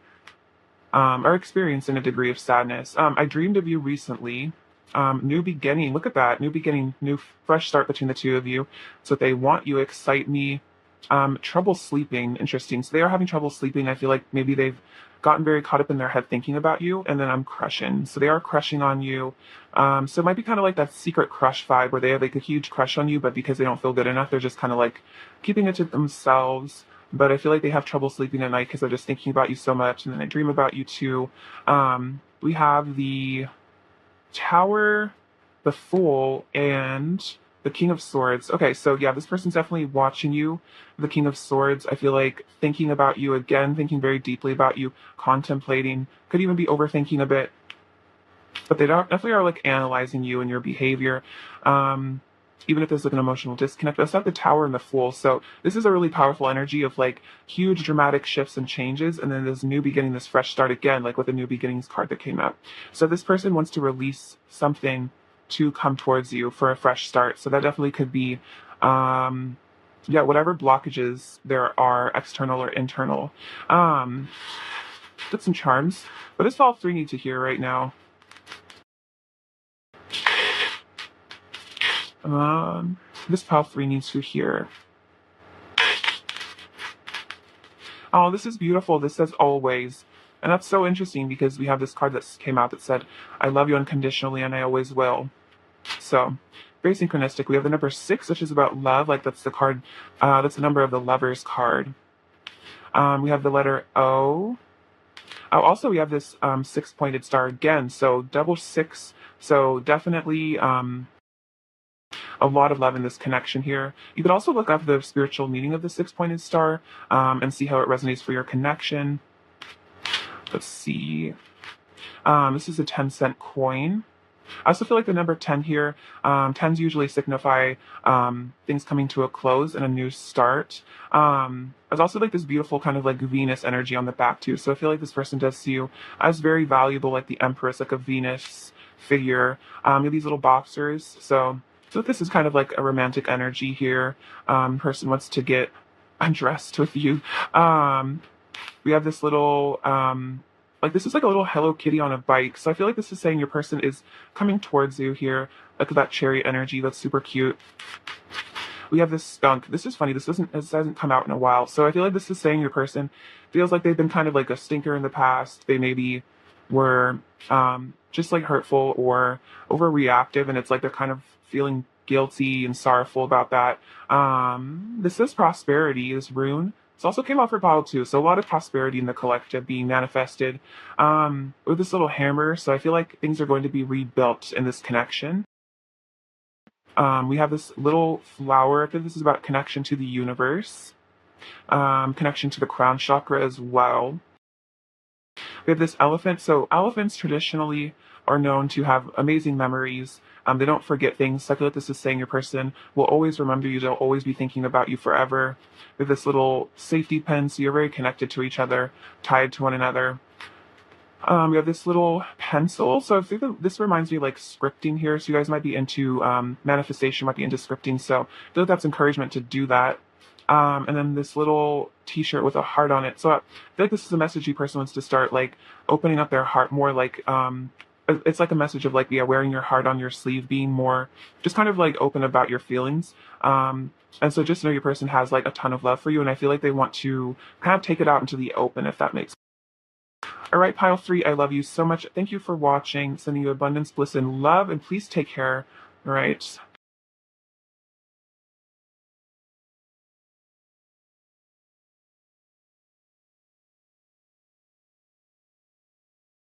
are experiencing a degree of sadness. I dreamed of you recently. New beginning. Look at that. New beginning, new fresh start between the two of you. So they want you, excite me. Trouble sleeping. Interesting. So they are having trouble sleeping. I feel like maybe they've gotten very caught up in their head thinking about you, and then I'm crushing. So they are crushing on you. So it might be kind of like that secret crush vibe where they have like a huge crush on you, but because they don't feel good enough, they're just kind of like keeping it to themselves. But I feel like they have trouble sleeping at night because they're just thinking about you so much, and then they dream about you too. We have the Tower, the Fool, and the King of Swords. Okay, so yeah, this person's definitely watching you. The King of Swords, I feel like thinking about you again, thinking very deeply about you, contemplating, could even be overthinking a bit. But they definitely are like analyzing you and your behavior. even if there's like an emotional disconnect. But it's not the Tower and the Fool. So this is a really powerful energy of like huge dramatic shifts and changes, and then this new beginning, this fresh start again, like with the new beginnings card that came up. So this person wants to release something to come towards you for a fresh start. So that definitely could be yeah, whatever blockages there are, external or internal. Did some charms. What does Fall 3 need to hear right now? This Fall 3 needs to hear. Oh, this is beautiful. This says always. And that's so interesting because we have this card that came out that said, I love you unconditionally and I always will. So, very synchronistic. We have the number 6, which is about love. Like that's the card, that's the number of the Lovers card. We have the letter O. Also, we have this 6-pointed star again. So, double 6. So, definitely a lot of love in this connection here. You could also look up the spiritual meaning of the 6-pointed star and see how it resonates for your connection. Let's see. This is a 10-cent coin. I also feel like the number 10 here, 10s usually signify things coming to a close and a new start. There's also like this beautiful kind of like Venus energy on the back too. So I feel like this person does see you as very valuable, like the Empress, like a Venus figure. You have these little boxers. So this is kind of like a romantic energy here. Person wants to get undressed with you. We have this little like this is like a little Hello Kitty on a bike. So I feel like this is saying your person is coming towards you here. Like that cherry energy. That's super cute. We have this skunk. This is funny. This hasn't come out in a while. So I feel like this is saying your person feels like they've been kind of like a stinker in the past. They maybe were just like hurtful or overreactive, and it's like they're kind of feeling guilty and sorrowful about that. This is prosperity, this rune. This also came out for pile too, so a lot of prosperity in the collective being manifested with this little hammer. So I feel like things are going to be rebuilt in this connection. We have this little flower. I think this is about connection to the universe, connection to the crown chakra as well. We have this elephant. So elephants traditionally are known to have amazing memories. They don't forget things. I feel like this is saying your person will always remember you. They'll always be thinking about you forever. We have this little safety pin. So you're very connected to each other, tied to one another. We have this little pencil. So I think that this reminds me like scripting here. So you guys might be into manifestation, might be into scripting. So I feel like that's encouragement to do that. And then this little t-shirt with a heart on it. So I feel like this is a message you person wants to start like opening up their heart more, like it's like a message of like, yeah, wearing your heart on your sleeve, being more just kind of like open about your feelings. And so just know your person has like a ton of love for you, and I feel like they want to kind of take it out into the open, if that makes sense. All right, pile 3, I love you so much. Thank you for watching. Sending you abundance, bliss, and love, and please take care. All right.